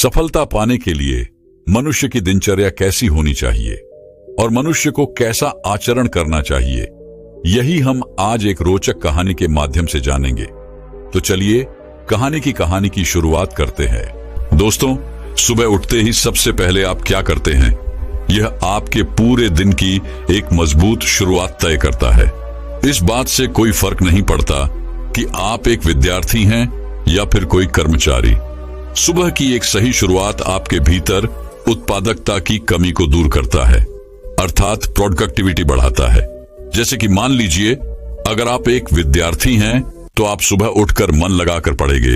सफलता पाने के लिए मनुष्य की दिनचर्या कैसी होनी चाहिए और मनुष्य को कैसा आचरण करना चाहिए, यही हम आज एक रोचक कहानी के माध्यम से जानेंगे। तो चलिए कहानी की शुरुआत करते हैं। दोस्तों, सुबह उठते ही सबसे पहले आप क्या करते हैं? यह आपके पूरे दिन की एक मजबूत शुरुआत तय करता है। इस बात से कोई फर्क नहीं पड़ता कि आप एक विद्यार्थी हैं या फिर कोई कर्मचारी। सुबह की एक सही शुरुआत आपके भीतर उत्पादकता की कमी को दूर करता है, अर्थात प्रोडक्टिविटी बढ़ाता है। जैसे कि मान लीजिए, अगर आप एक विद्यार्थी हैं तो आप सुबह उठकर मन लगाकर पढ़ेंगे।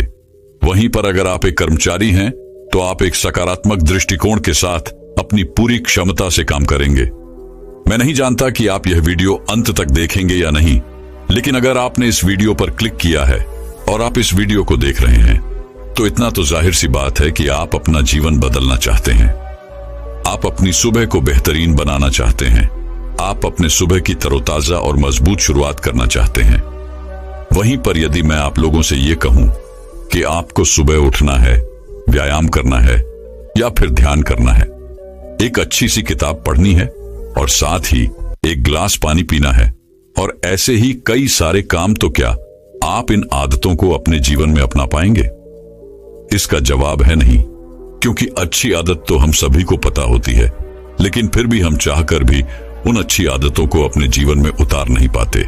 वहीं पर अगर आप एक कर्मचारी हैं तो आप एक सकारात्मक दृष्टिकोण के साथ अपनी पूरी क्षमता से काम करेंगे। मैं नहीं जानता कि आप यह वीडियो अंत तक देखेंगे या नहीं, लेकिन अगर आपने इस वीडियो पर क्लिक किया है और आप इस वीडियो को देख रहे हैं तो इतना तो जाहिर सी बात है कि आप अपना जीवन बदलना चाहते हैं। आप अपनी सुबह को बेहतरीन बनाना चाहते हैं। आप अपने सुबह की तरोताजा और मजबूत शुरुआत करना चाहते हैं। वहीं पर यदि मैं आप लोगों से यह कहूं कि आपको सुबह उठना है, व्यायाम करना है या फिर ध्यान करना है, एक अच्छी सी किताब पढ़नी है और साथ ही एक गिलास पानी पीना है और ऐसे ही कई सारे काम, तो क्या आप इन आदतों को अपने जीवन में अपना पाएंगे? इसका जवाब है नहीं, क्योंकि अच्छी आदत तो हम सभी को पता होती है, लेकिन फिर भी हम चाहकर भी उन अच्छी आदतों को अपने जीवन में उतार नहीं पाते।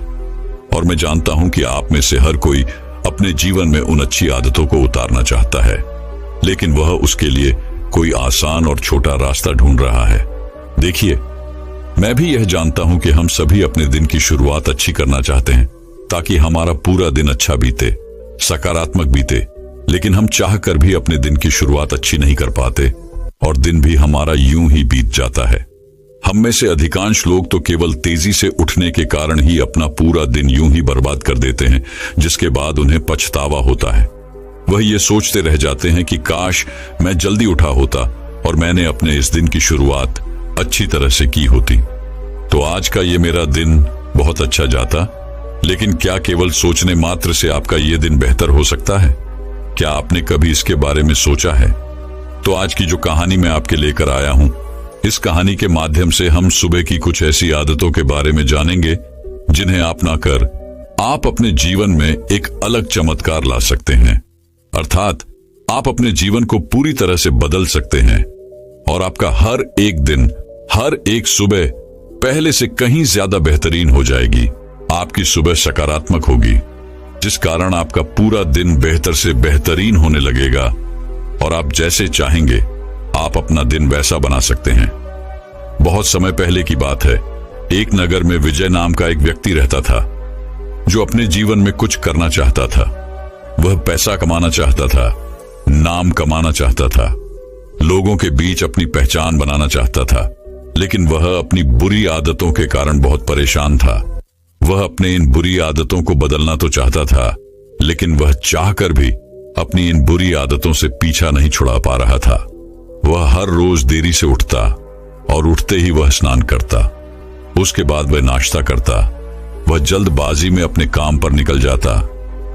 और मैं जानता हूं कि आप में से हर कोई अपने जीवन में उन अच्छी आदतों को उतारना चाहता है, लेकिन वह उसके लिए कोई आसान और छोटा रास्ता ढूंढ रहा है। देखिए, मैं भी यह जानता हूं कि हम सभी अपने दिन की शुरुआत अच्छी करना चाहते हैं ताकि हमारा पूरा दिन अच्छा बीते, सकारात्मक बीते, लेकिन हम चाहकर भी अपने दिन की शुरुआत अच्छी नहीं कर पाते और दिन भी हमारा यूं ही बीत जाता है। हम में से अधिकांश लोग तो केवल तेजी से उठने के कारण ही अपना पूरा दिन यूं ही बर्बाद कर देते हैं, जिसके बाद उन्हें पछतावा होता है। वह ये सोचते रह जाते हैं कि काश मैं जल्दी उठा होता और मैंने अपने इस दिन की शुरुआत अच्छी तरह से की होती, तो आज का ये मेरा दिन बहुत अच्छा जाता। लेकिन क्या केवल सोचने मात्र से आपका ये दिन बेहतर हो सकता है? क्या आपने कभी इसके बारे में सोचा है? तो आज की जो कहानी मैं आपके लेकर आया हूं, इस कहानी के माध्यम से हम सुबह की कुछ ऐसी आदतों के बारे में जानेंगे जिन्हें अपनाकर आप अपने जीवन में एक अलग चमत्कार ला सकते हैं। अर्थात आप अपने जीवन को पूरी तरह से बदल सकते हैं और आपका हर एक दिन, हर एक सुबह पहले से कहीं ज्यादा बेहतरीन हो जाएगी। आपकी सुबह सकारात्मक होगी, जिस कारण आपका पूरा दिन बेहतर से बेहतरीन होने लगेगा और आप जैसे चाहेंगे आप अपना दिन वैसा बना सकते हैं। बहुत समय पहले की बात है, एक नगर में विजय नाम का एक व्यक्ति रहता था जो अपने जीवन में कुछ करना चाहता था। वह पैसा कमाना चाहता था, नाम कमाना चाहता था, लोगों के बीच अपनी पहचान बनाना चाहता था, लेकिन वह अपनी बुरी आदतों के कारण बहुत परेशान था। वह अपने इन बुरी आदतों को बदलना तो चाहता था, लेकिन वह चाहकर भी अपनी इन बुरी आदतों से पीछा नहीं छुड़ा पा रहा था। वह हर रोज देरी से उठता और उठते ही वह स्नान करता। उसके बाद वह नाश्ता करता। वह जल्दबाजी में अपने काम पर निकल जाता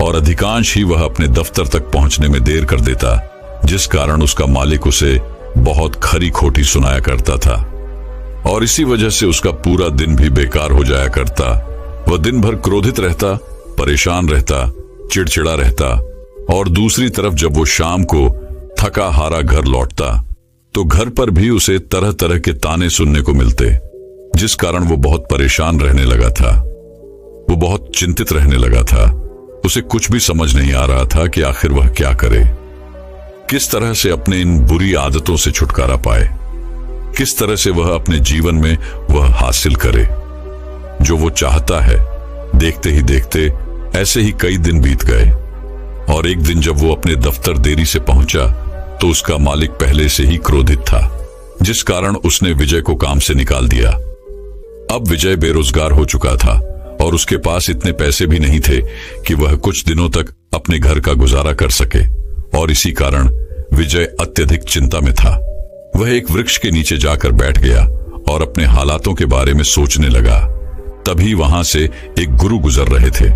और अधिकांश ही वह अपने दफ्तर तक पहुंचने में देर कर देता, जिस कारण उसका मालिक उसे बहुत खरी खोटी सुनाया करता था और इसी वजह से उसका पूरा दिन भी बेकार हो जाया करता। वह दिन भर क्रोधित रहता, परेशान रहता, चिड़चिड़ा रहता और दूसरी तरफ जब वो शाम को थका हारा घर लौटता तो घर पर भी उसे तरह तरह के ताने सुनने को मिलते, जिस कारण वो बहुत परेशान रहने लगा था। वो बहुत चिंतित रहने लगा था। उसे कुछ भी समझ नहीं आ रहा था कि आखिर वह क्या करे, किस तरह से अपने इन बुरी आदतों से छुटकारा पाए, किस तरह से वह अपने जीवन में वह हासिल करे जो वो चाहता है। देखते ही देखते ऐसे ही कई दिन बीत गए और एक दिन जब वो अपने दफ्तर देरी से पहुंचा तो उसका मालिक पहले से ही क्रोधित था, जिस कारण उसने विजय को काम से निकाल दिया। अब विजय बेरोजगार हो चुका था और उसके पास इतने पैसे भी नहीं थे कि वह कुछ दिनों तक अपने घर का गुजारा कर सके और इसी कारण विजय अत्यधिक चिंता में था। वह एक वृक्ष के नीचे जाकर बैठ गया और अपने हालातों के बारे में सोचने लगा। तभी वहां से एक गुरु गुजर रहे थे।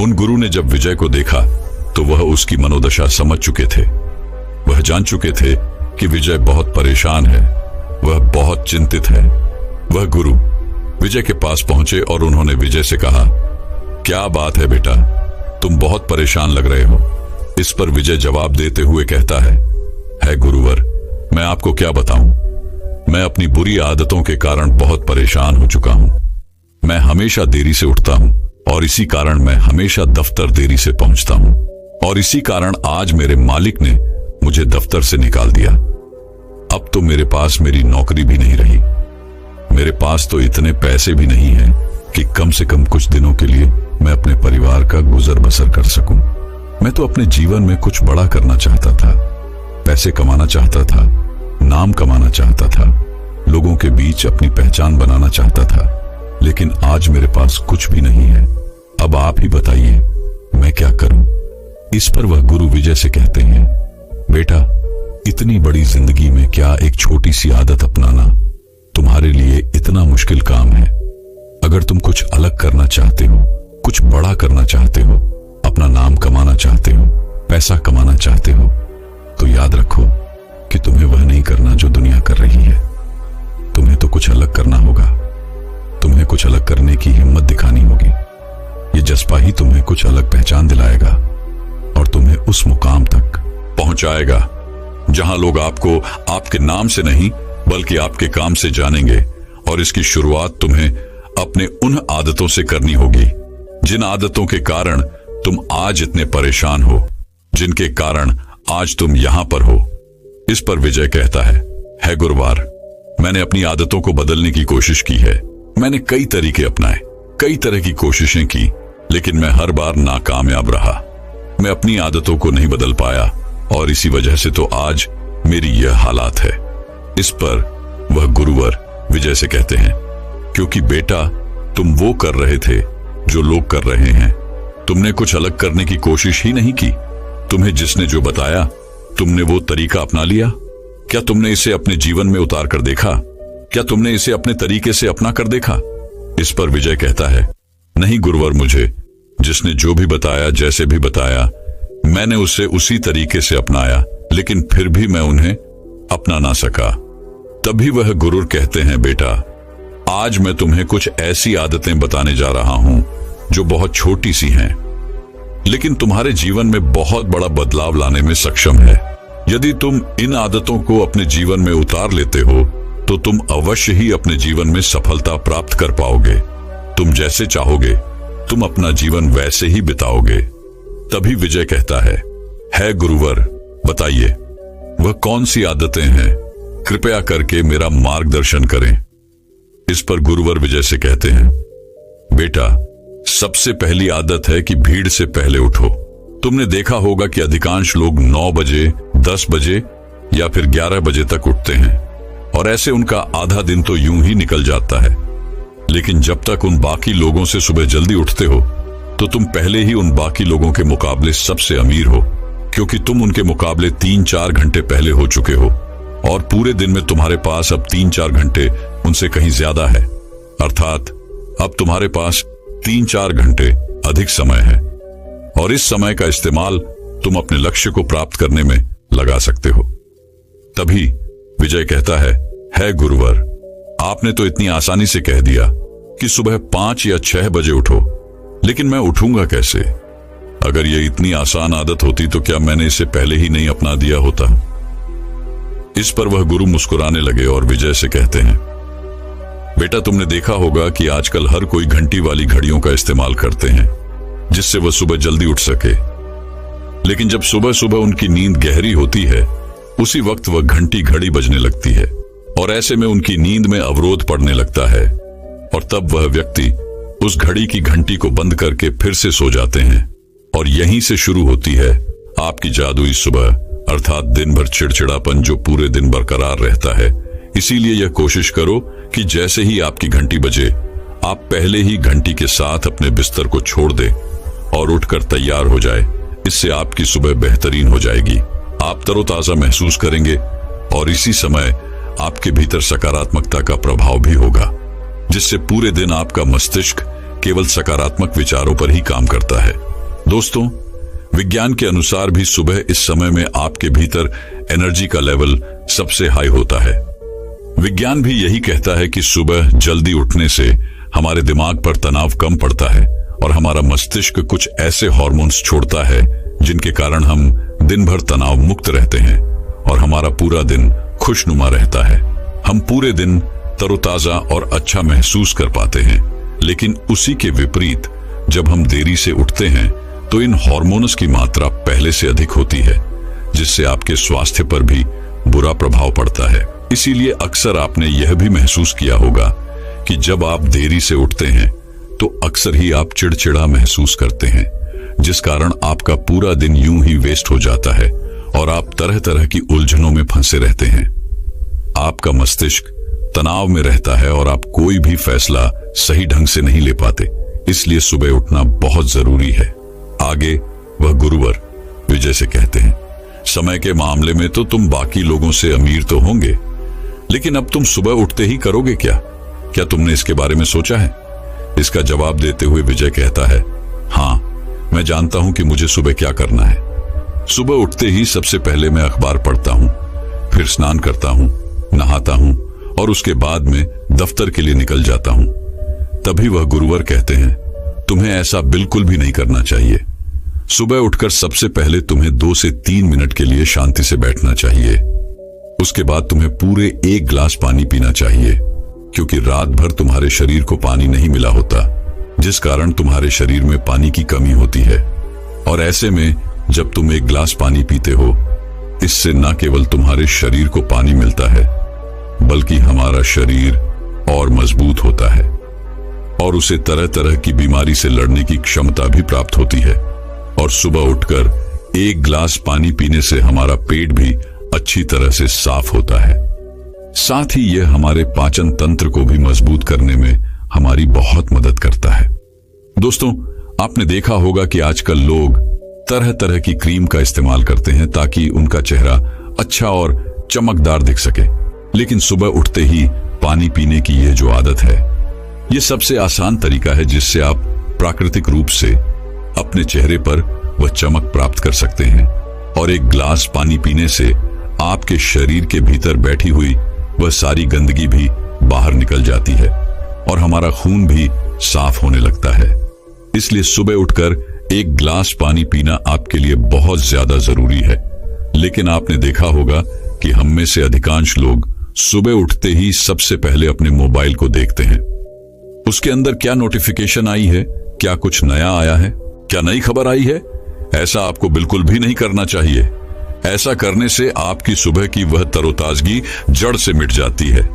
उन गुरु ने जब विजय को देखा तो वह उसकी मनोदशा समझ चुके थे। वह जान चुके थे कि विजय बहुत परेशान है, वह बहुत चिंतित है। वह गुरु विजय के पास पहुंचे और उन्होंने विजय से कहा, क्या बात है बेटा, तुम बहुत परेशान लग रहे हो। इस पर विजय जवाब देते हुए कहता है गुरुवर, मैं आपको क्या बताऊं, मैं अपनी बुरी आदतों के कारण बहुत परेशान हो चुका हूं। मैं हमेशा देरी से उठता हूं और इसी कारण मैं हमेशा दफ्तर देरी से पहुंचता हूं, और इसी कारण आज मेरे मालिक ने मुझे दफ्तर से निकाल दिया। अब तो मेरे पास मेरी नौकरी भी नहीं रही। मेरे पास तो इतने पैसे भी नहीं हैं कि कम से कम कुछ दिनों के लिए मैं अपने परिवार का गुजर बसर कर सकूं। मैं तो अपने जीवन में कुछ बड़ा करना चाहता था, पैसे कमाना चाहता था, नाम कमाना चाहता था, लोगों के बीच अपनी पहचान बनाना चाहता था, लेकिन आज मेरे पास कुछ भी नहीं है। अब आप ही बताइए मैं क्या करूं। इस पर वह गुरु विजय से कहते हैं, बेटा, इतनी बड़ी जिंदगी में क्या एक छोटी सी आदत अपनाना तुम्हारे लिए इतना मुश्किल काम है। अगर तुम कुछ अलग करना चाहते हो, कुछ बड़ा करना चाहते हो, अपना नाम कमाना चाहते हो, पैसा कमाना चाहते हो, तो याद रखो कि तुम्हें वह नहीं करना जो दुनिया कर रही है। तुम्हें तो कुछ अलग करना होगा। तुम्हें कुछ अलग करने की हिम्मत दिखानी होगी। ये जज्बा ही तुम्हें कुछ अलग पहचान दिलाएगा और तुम्हें उस मुकाम तक पहुंचाएगा जहां लोग आपको आपके नाम से नहीं बल्कि आपके काम से जानेंगे। और इसकी शुरुआत तुम्हें अपने उन आदतों से करनी होगी जिन आदतों के कारण तुम आज इतने परेशान हो, जिनके कारण आज तुम यहां पर हो। इस पर विजय कहता है गुरुवार, मैंने अपनी आदतों को बदलने की कोशिश की है। मैंने कई तरीके अपनाए, कई तरह की कोशिशें की, लेकिन मैं हर बार नाकामयाब रहा। मैं अपनी आदतों को नहीं बदल पाया और इसी वजह से तो आज मेरी यह हालात है। इस पर वह गुरुवर विजय से कहते हैं, क्योंकि बेटा, तुम वो कर रहे थे जो लोग कर रहे हैं। तुमने कुछ अलग करने की कोशिश ही नहीं की। तुम्हें जिसने जो बताया, तुमने वो तरीका अपना लिया। क्या तुमने इसे अपने जीवन में उतार कर देखा? क्या तुमने इसे अपने तरीके से अपना कर देखा? इस पर विजय कहता है, नहीं गुरुवर, मुझे जिसने जो भी बताया, जैसे भी बताया, मैंने उसे उसी तरीके से अपनाया, लेकिन फिर भी मैं उन्हें अपना ना सका। तभी वह गुरु कहते हैं, बेटा, आज मैं तुम्हें कुछ ऐसी आदतें बताने जा रहा हूं जो बहुत छोटी सी हैं, लेकिन तुम्हारे जीवन में बहुत बड़ा बदलाव लाने में सक्षम है। यदि तुम इन आदतों को अपने जीवन में उतार लेते हो तो तुम अवश्य ही अपने जीवन में सफलता प्राप्त कर पाओगे। तुम जैसे चाहोगे तुम अपना जीवन वैसे ही बिताओगे। तभी विजय कहता है गुरुवर, बताइए वह कौन सी आदतें हैं? कृपया करके मेरा मार्गदर्शन करें। इस पर गुरुवर विजय से कहते हैं, बेटा, सबसे पहली आदत है कि भीड़ से पहले उठो। तुमने देखा होगा कि अधिकांश लोग 9 बजे, 10 बजे या फिर 11 बजे तक उठते हैं और ऐसे उनका आधा दिन तो यूं ही निकल जाता है। लेकिन जब तक उन बाकी लोगों से सुबह जल्दी उठते हो तो तुम पहले ही उन बाकी लोगों के मुकाबले सबसे अमीर हो, क्योंकि तुम उनके मुकाबले 3-4 घंटे पहले हो चुके हो और पूरे दिन में तुम्हारे पास अब 3-4 घंटे उनसे कहीं ज्यादा है। अर्थात अब तुम्हारे पास 3-4 घंटे अधिक समय है और इस समय का इस्तेमाल तुम अपने लक्ष्य को प्राप्त करने में लगा सकते हो। तभी विजय कहता है गुरुवर, आपने तो इतनी आसानी से कह दिया कि सुबह 5 या 6 बजे उठो, लेकिन मैं उठूंगा कैसे? अगर यह इतनी आसान आदत होती तो क्या मैंने इसे पहले ही नहीं अपना दिया होता? इस पर वह गुरु मुस्कुराने लगे और विजय से कहते हैं, बेटा, तुमने देखा होगा कि आजकल हर कोई घंटी वाली घड़ियों का इस्तेमाल करते हैं जिससे वह सुबह जल्दी उठ सके। लेकिन जब सुबह सुबह उनकी नींद गहरी होती है, उसी वक्त वह घंटी घड़ी बजने लगती है और ऐसे में उनकी नींद में अवरोध पड़ने लगता है और तब वह व्यक्ति उस घड़ी की घंटी को बंद करके फिर से सो जाते हैं। और यहीं से शुरू होती है आपकी जादुई सुबह, अर्थात दिन भर चिड़चिड़ापन जो पूरे दिन बरकरार रहता है। इसीलिए यह कोशिश करो कि जैसे ही आपकी घंटी बजे, आप पहले ही घंटी के साथ अपने बिस्तर को छोड़ दें और उठकर तैयार हो जाए। इससे आपकी सुबह बेहतरीन हो जाएगी, आप तरोताजा महसूस करेंगे और इसी समय आपके भीतर सकारात्मकता का प्रभाव भी होगा, जिससे पूरे दिन आपका मस्तिष्क केवल सकारात्मक विचारों पर ही काम करता है। दोस्तों, विज्ञान के अनुसार भी सुबह इस समय में आपके भीतर एनर्जी का लेवल सबसे हाई होता है। विज्ञान भी यही कहता है कि सुबह जल्दी उठने से हमारे दिमाग पर तनाव कम पड़ता है और हमारा मस्तिष्क कुछ ऐसे हार्मोन्स छोड़ता है जिनके कारण हम दिन भर तनाव मुक्त रहते हैं और हमारा पूरा दिन खुशनुमा रहता है। हम पूरे दिन तरोताजा और अच्छा महसूस कर पाते हैं। लेकिन उसी के विपरीत जब हम देरी से उठते हैं तो इन हार्मोन्स की मात्रा पहले से अधिक होती है, जिससे आपके स्वास्थ्य पर भी बुरा प्रभाव पड़ता है। इसीलिए अक्सर आपने यह भी महसूस किया होगा कि जब आप देरी से उठते हैं तो अक्सर ही आप चिड़चिड़ा महसूस करते हैं, जिस कारण आपका पूरा दिन यूं ही वेस्ट हो जाता है और आप तरह तरह की उलझनों में फंसे रहते हैं। आपका मस्तिष्क तनाव में रहता है और आप कोई भी फैसला सही ढंग से नहीं ले पाते। इसलिए सुबह उठना बहुत जरूरी है। आगे वह गुरुवर विजय से कहते हैं, समय के मामले में तो तुम बाकी लोगों से अमीर तो होंगे, लेकिन अब तुम सुबह उठते ही करोगे क्या? क्या तुमने इसके बारे में सोचा है? इसका जवाब देते हुए विजय कहता है, हाँ, मैं जानता हूं कि मुझे सुबह क्या करना है। सुबह उठते ही सबसे पहले मैं अखबार पढ़ता हूं, फिर स्नान करता हूं, नहाता हूं और उसके बाद में दफ्तर के लिए निकल जाता हूं। तभी वह गुरुवर कहते हैं, तुम्हें ऐसा बिल्कुल भी नहीं करना चाहिए। सुबह उठकर सबसे पहले तुम्हें 2 से 3 मिनट के लिए शांति से बैठना चाहिए। उसके बाद तुम्हें पूरे 1 गिलास पानी पीना चाहिए, क्योंकि रात भर तुम्हारे शरीर को पानी नहीं मिला होता, जिस कारण तुम्हारे शरीर में पानी की कमी होती है। और ऐसे में जब तुम 1 गिलास पानी पीते हो, इससे न केवल तुम्हारे शरीर को पानी मिलता है, बल्कि हमारा शरीर और मजबूत होता है और उसे तरह तरह की बीमारी से लड़ने की क्षमता भी प्राप्त होती है। और सुबह उठकर 1 गिलास पानी पीने से हमारा पेट भी अच्छी तरह से साफ होता है। साथ ही यह हमारे पाचन तंत्र को भी मजबूत करने में हमारी बहुत मदद करता है। दोस्तों, आपने देखा होगा कि आजकल लोग तरह तरह की क्रीम का इस्तेमाल करते हैं ताकि उनका चेहरा अच्छा और चमकदार दिख सके। लेकिन सुबह उठते ही पानी पीने की यह जो आदत है, यह सबसे आसान तरीका है जिससे आप प्राकृतिक रूप से अपने चेहरे पर वह चमक प्राप्त कर सकते हैं। और 1 गिलास पानी पीने से आपके शरीर के भीतर बैठी हुई वह सारी गंदगी भी बाहर निकल जाती है और हमारा खून भी साफ होने लगता है। इसलिए सुबह उठकर 1 गिलास पानी पीना आपके लिए बहुत ज्यादा जरूरी है। लेकिन आपने देखा होगा कि हम में से अधिकांश लोग सुबह उठते ही सबसे पहले अपने मोबाइल को देखते हैं। उसके अंदर क्या नोटिफिकेशन आई है, क्या कुछ नया आया है, क्या नई खबर आई है? ऐसा आपको बिल्कुल भी नहीं करना चाहिए। ऐसा करने से आपकी सुबह की वह तरोताजगी जड़ से मिट जाती है।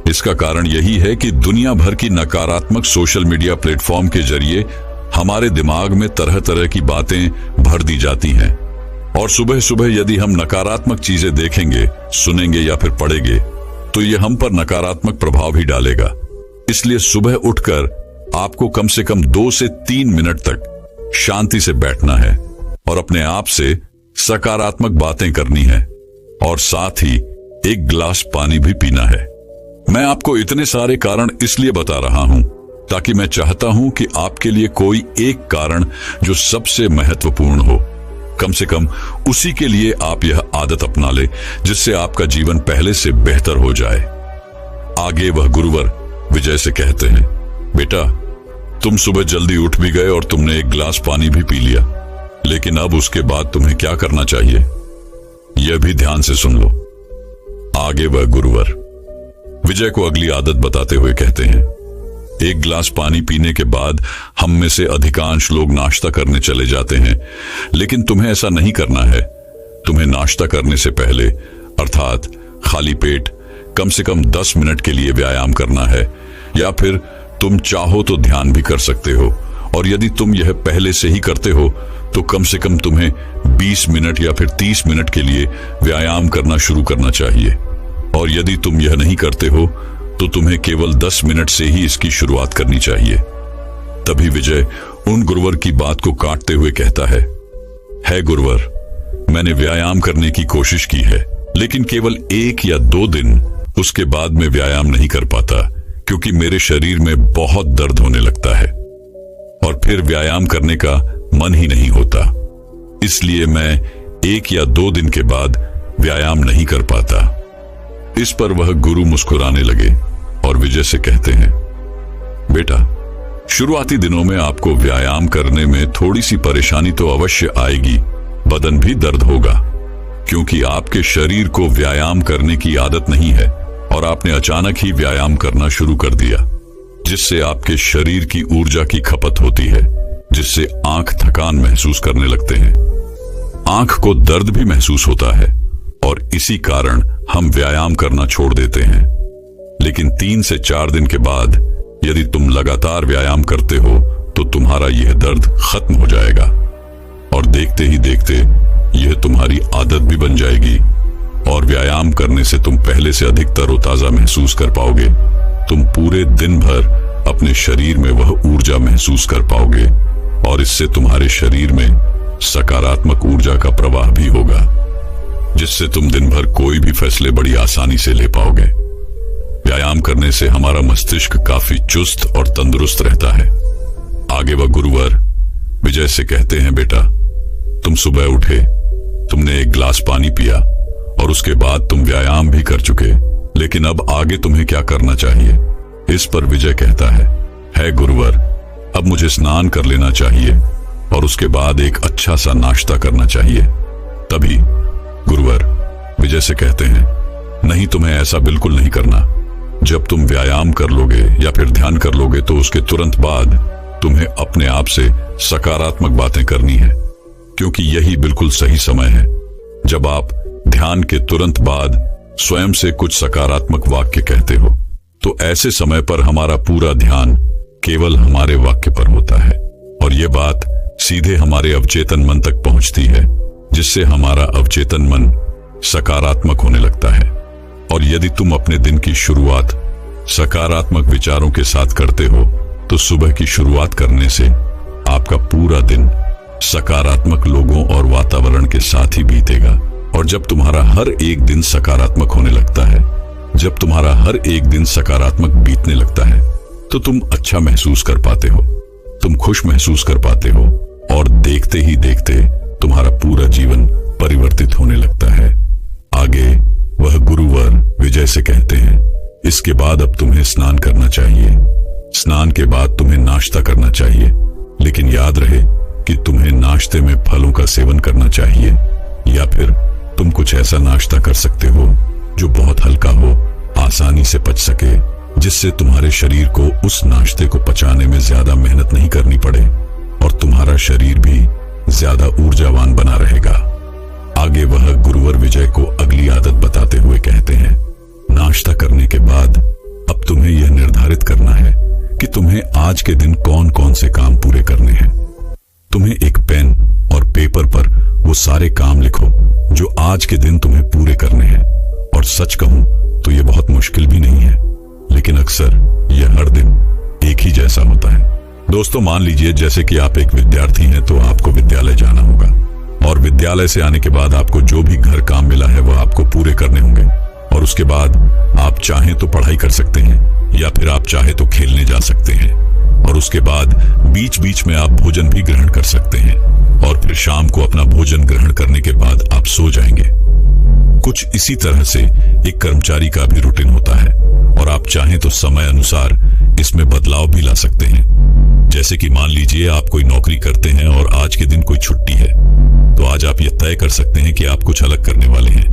इसका कारण यही है कि दुनिया भर की नकारात्मक सोशल मीडिया प्लेटफॉर्म के जरिए हमारे दिमाग में तरह तरह की बातें भर दी जाती हैं। और सुबह सुबह यदि हम नकारात्मक चीजें देखेंगे, सुनेंगे या फिर पढ़ेंगे, तो ये हम पर नकारात्मक प्रभाव ही डालेगा। इसलिए सुबह उठकर आपको कम से कम 2 से 3 मिनट तक शांति से बैठना है और अपने आप से सकारात्मक बातें करनी है और साथ ही 1 गिलास पानी भी पीना है। मैं आपको इतने सारे कारण इसलिए बता रहा हूं ताकि मैं चाहता हूं कि आपके लिए कोई एक कारण जो सबसे महत्वपूर्ण हो, कम से कम उसी के लिए आप यह आदत अपना ले जिससे आपका जीवन पहले से बेहतर हो जाए। आगे वह गुरुवर विजय से कहते हैं, बेटा, तुम सुबह जल्दी उठ भी गए और तुमने 1 गिलास पानी भी पी लिया, लेकिन अब उसके बाद तुम्हें क्या करना चाहिए, यह भी ध्यान से सुन लो। आगे वह गुरुवर विजय को अगली आदत बताते हुए कहते हैं, 1 गिलास पानी पीने के बाद हम में से अधिकांश लोग नाश्ता करने चले जाते हैं, लेकिन तुम्हें ऐसा नहीं करना है। तुम्हें नाश्ता करने से पहले अर्थात खाली पेट कम से कम 10 मिनट के लिए व्यायाम करना है, या फिर तुम चाहो तो ध्यान भी कर सकते हो। और यदि तुम यह पहले से ही करते हो तो कम से कम तुम्हें 20 मिनट या फिर 30 मिनट के लिए व्यायाम करना शुरू करना चाहिए। और यदि तुम यह नहीं करते हो तो तुम्हें केवल 10 मिनट से ही इसकी शुरुआत करनी चाहिए। तभी विजय उन गुरुवर की बात को काटते हुए कहता है गुरुवर, मैंने व्यायाम करने की कोशिश की है, लेकिन केवल 1 या 2 दिन, उसके बाद मैं व्यायाम नहीं कर पाता क्योंकि मेरे शरीर में बहुत दर्द होने लगता है और फिर व्यायाम करने का मन ही नहीं होता। इसलिए मैं 1 या 2 दिन के बाद व्यायाम नहीं कर पाता। इस पर वह गुरु मुस्कुराने लगे और विजय से कहते हैं, बेटा, शुरुआती दिनों में आपको व्यायाम करने में थोड़ी सी परेशानी तो अवश्य आएगी, बदन भी दर्द होगा, क्योंकि आपके शरीर को व्यायाम करने की आदत नहीं है और आपने अचानक ही व्यायाम करना शुरू कर दिया, जिससे आपके शरीर की ऊर्जा की खपत होती है, जिससे आंख थकान महसूस करने लगते हैं, आंख को दर्द भी महसूस होता है और इसी कारण हम व्यायाम करना छोड़ देते हैं। लेकिन 3 से 4 दिन के बाद यदि तुम लगातार व्यायाम करते हो तो तुम्हारा यह दर्द खत्म हो जाएगा और देखते ही देखते यह तुम्हारी आदत भी बन जाएगी और व्यायाम करने से तुम पहले से अधिक तरोताजा महसूस कर पाओगे। तुम पूरे दिन भर अपने शरीर में वह ऊर्जा महसूस कर पाओगे और इससे तुम्हारे शरीर में सकारात्मक ऊर्जा का प्रवाह भी होगा, जिससे तुम दिन भर कोई भी फैसले बड़ी आसानी से ले पाओगे। व्यायाम करने से हमारा मस्तिष्क काफी चुस्त और तंदुरुस्त रहता है। आगे वह गुरुवर विजय से कहते हैं, बेटा, तुम सुबह उठे, तुमने 1 गिलास पानी पिया और उसके बाद तुम व्यायाम भी कर चुके, लेकिन अब आगे तुम्हें क्या करना चाहिए? इस पर विजय कहता है गुरुवर, अब मुझे स्नान कर लेना चाहिए और उसके बाद एक अच्छा सा नाश्ता करना चाहिए। तभी गुरुवर विजय से कहते हैं, नहीं, तुम्हें ऐसा बिल्कुल नहीं करना। जब तुम व्यायाम कर लोगे या फिर ध्यान कर लोगे तो उसके तुरंत बाद तुम्हें अपने आप से सकारात्मक बातें करनी है, क्योंकि यही बिल्कुल सही समय है। जब आप ध्यान के तुरंत बाद स्वयं से कुछ सकारात्मक वाक्य कहते हो तो ऐसे समय पर हमारा पूरा ध्यान केवल हमारे वाक्य पर होता है और यह बात सीधे हमारे अवचेतन मन तक पहुंचती है, जिससे हमारा अवचेतन मन सकारात्मक होने लगता है। और यदि तुम अपने दिन की शुरुआत सकारात्मक विचारों के साथ करते हो तो सुबह की शुरुआत करने से आपका पूरा दिन सकारात्मक लोगों और वातावरण के साथ ही बीतेगा। और जब तुम्हारा हर एक दिन सकारात्मक होने लगता है, जब तुम्हारा हर एक दिन सकारात्मक बीतने लगता है, तो तुम अच्छा महसूस कर पाते हो, तुम खुश महसूस कर पाते हो और देखते ही देखते तुम्हारा पूरा जीवन परिवर्तित होने लगता है। आगे वह गुरुवर विजय से कहते हैं, इसके बाद अब तुम्हें स्नान करना चाहिए। स्नान के बाद तुम्हें नाश्ता करना चाहिए, लेकिन याद रहे कि तुम्हें नाश्ते में फलों का सेवन करना चाहिए, या फिर तुम कुछ ऐसा नाश्ता कर सकते हो जो बहुत हल्का हो, आसानी से पच सके, जिससे तुम्हारे शरीर को उस नाश्ते को पचाने में ज्यादा मेहनत नहीं करनी पड़े और तुम्हारा शरीर भी ज्यादा ऊर्जावान बना रहेगा। आगे वह गुरुवर विजय को अगली आदत बताते हुए कहते हैं, नाश्ता करने के बाद अब तुम्हें यह निर्धारित करना है कि तुम्हें आज के दिन कौन कौन से काम पूरे करने हैं। तुम्हें एक पेन और पेपर पर वो सारे काम लिखो जो आज के दिन तुम्हें पूरे करने हैं। और सच कहूं तो यह बहुत मुश्किल भी नहीं है, लेकिन अक्सर यह हर दिन एक ही जैसा होता है। दोस्तों, मान लीजिए जैसे कि आप एक विद्यार्थी हैं तो आपको विद्यालय जाना होगा और विद्यालय से आने के बाद आपको जो भी घर काम मिला है वह आपको पूरे करने होंगे और उसके बाद आप चाहें तो पढ़ाई कर सकते हैं या फिर आप चाहे तो खेलने जा सकते हैं और उसके बाद बीच बीच में आप भोजन भी ग्रहण कर सकते हैं और फिर शाम को अपना भोजन ग्रहण करने के बाद आप सो जाएंगे। कुछ इसी तरह से एक कर्मचारी का भी रूटीन होता है और आप चाहें तो समय अनुसार इसमें बदलाव भी ला सकते हैं। जैसे कि मान लीजिए आप कोई नौकरी करते हैं और आज के दिन कोई छुट्टी है, तो आज आप यह तय कर सकते हैं कि आप कुछ अलग करने वाले हैं।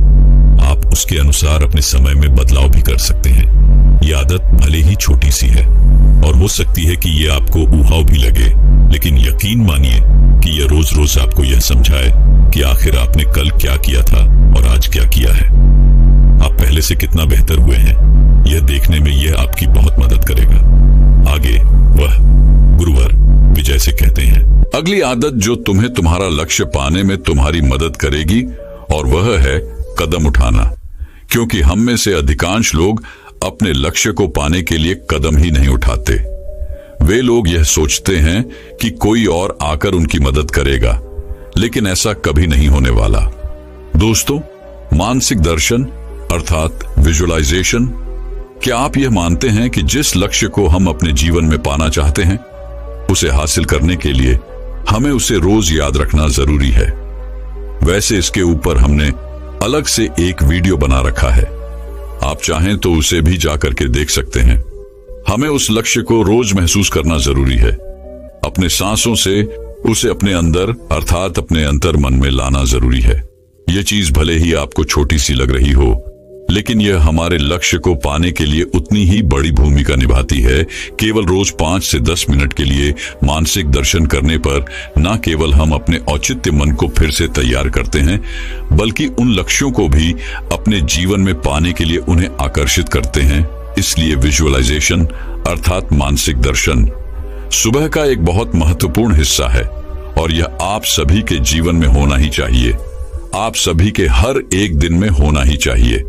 आप उसके अनुसार अपने समय में बदलाव भी कर सकते हैं। ये आदत भले ही छोटी सी है और हो सकती है कि ये आपको ऊहाव भी लगे, लेकिन यकीन मानिए कि यह रोज रोज आपको यह समझाए कि आखिर आपने कल क्या किया था और आज क्या किया है। आप पहले से कितना बेहतर हुए हैं, यह देखने में यह आपकी बहुत मदद करेगा। आगे वह गुरुवर विजय से कहते हैं, अगली आदत जो तुम्हें तुम्हारा लक्ष्य पाने में तुम्हारी मदद करेगी और वह है कदम उठाना, क्योंकि हम में से अधिकांश लोग अपने लक्ष्य को पाने के लिए कदम ही नहीं उठाते। वे लोग यह सोचते हैं कि कोई और आकर उनकी मदद करेगा, लेकिन ऐसा कभी नहीं होने वाला। दोस्तों, मानसिक दर्शन अर्थात विजुअलाइजेशन, क्या आप यह मानते हैं कि जिस लक्ष्य को हम अपने जीवन में पाना चाहते हैं, उसे हासिल करने के लिए हमें उसे रोज याद रखना जरूरी है? वैसे इसके ऊपर हमने अलग से एक वीडियो बना रखा है, आप चाहें तो उसे भी जाकर के देख सकते हैं। हमें उस लक्ष्य को रोज महसूस करना जरूरी है, अपने सांसों से उसे अपने अंदर अर्थात अपने अंतर मन में लाना जरूरी है। यह चीज भले ही आपको छोटी सी लग रही हो, लेकिन यह हमारे लक्ष्य को पाने के लिए उतनी ही बड़ी भूमिका निभाती है। केवल रोज 5 से 10 मिनट के लिए मानसिक दर्शन करने पर न केवल हम अपने औचित्य मन को फिर से तैयार करते हैं, बल्कि उन लक्ष्यों को भी अपने जीवन में पाने के लिए उन्हें आकर्षित करते हैं। इसलिए विजुअलाइजेशन अर्थात मानसिक दर्शन सुबह का एक बहुत महत्वपूर्ण हिस्सा है और यह आप सभी के जीवन में होना ही चाहिए, आप सभी के हर एक दिन में होना ही चाहिए।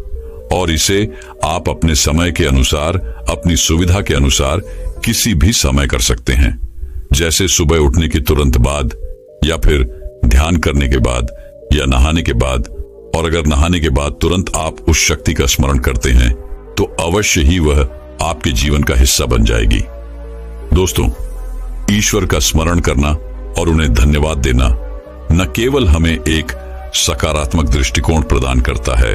और इसे आप अपने समय के अनुसार, अपनी सुविधा के अनुसार किसी भी समय कर सकते हैं, जैसे सुबह उठने के तुरंत बाद, या फिर ध्यान करने के बाद, या नहाने के बाद। और अगर नहाने के बाद तुरंत आप उस शक्ति का स्मरण करते हैं तो अवश्य ही वह आपके जीवन का हिस्सा बन जाएगी। दोस्तों, ईश्वर का स्मरण करना और उन्हें धन्यवाद देना न केवल हमें एक सकारात्मक दृष्टिकोण प्रदान करता है,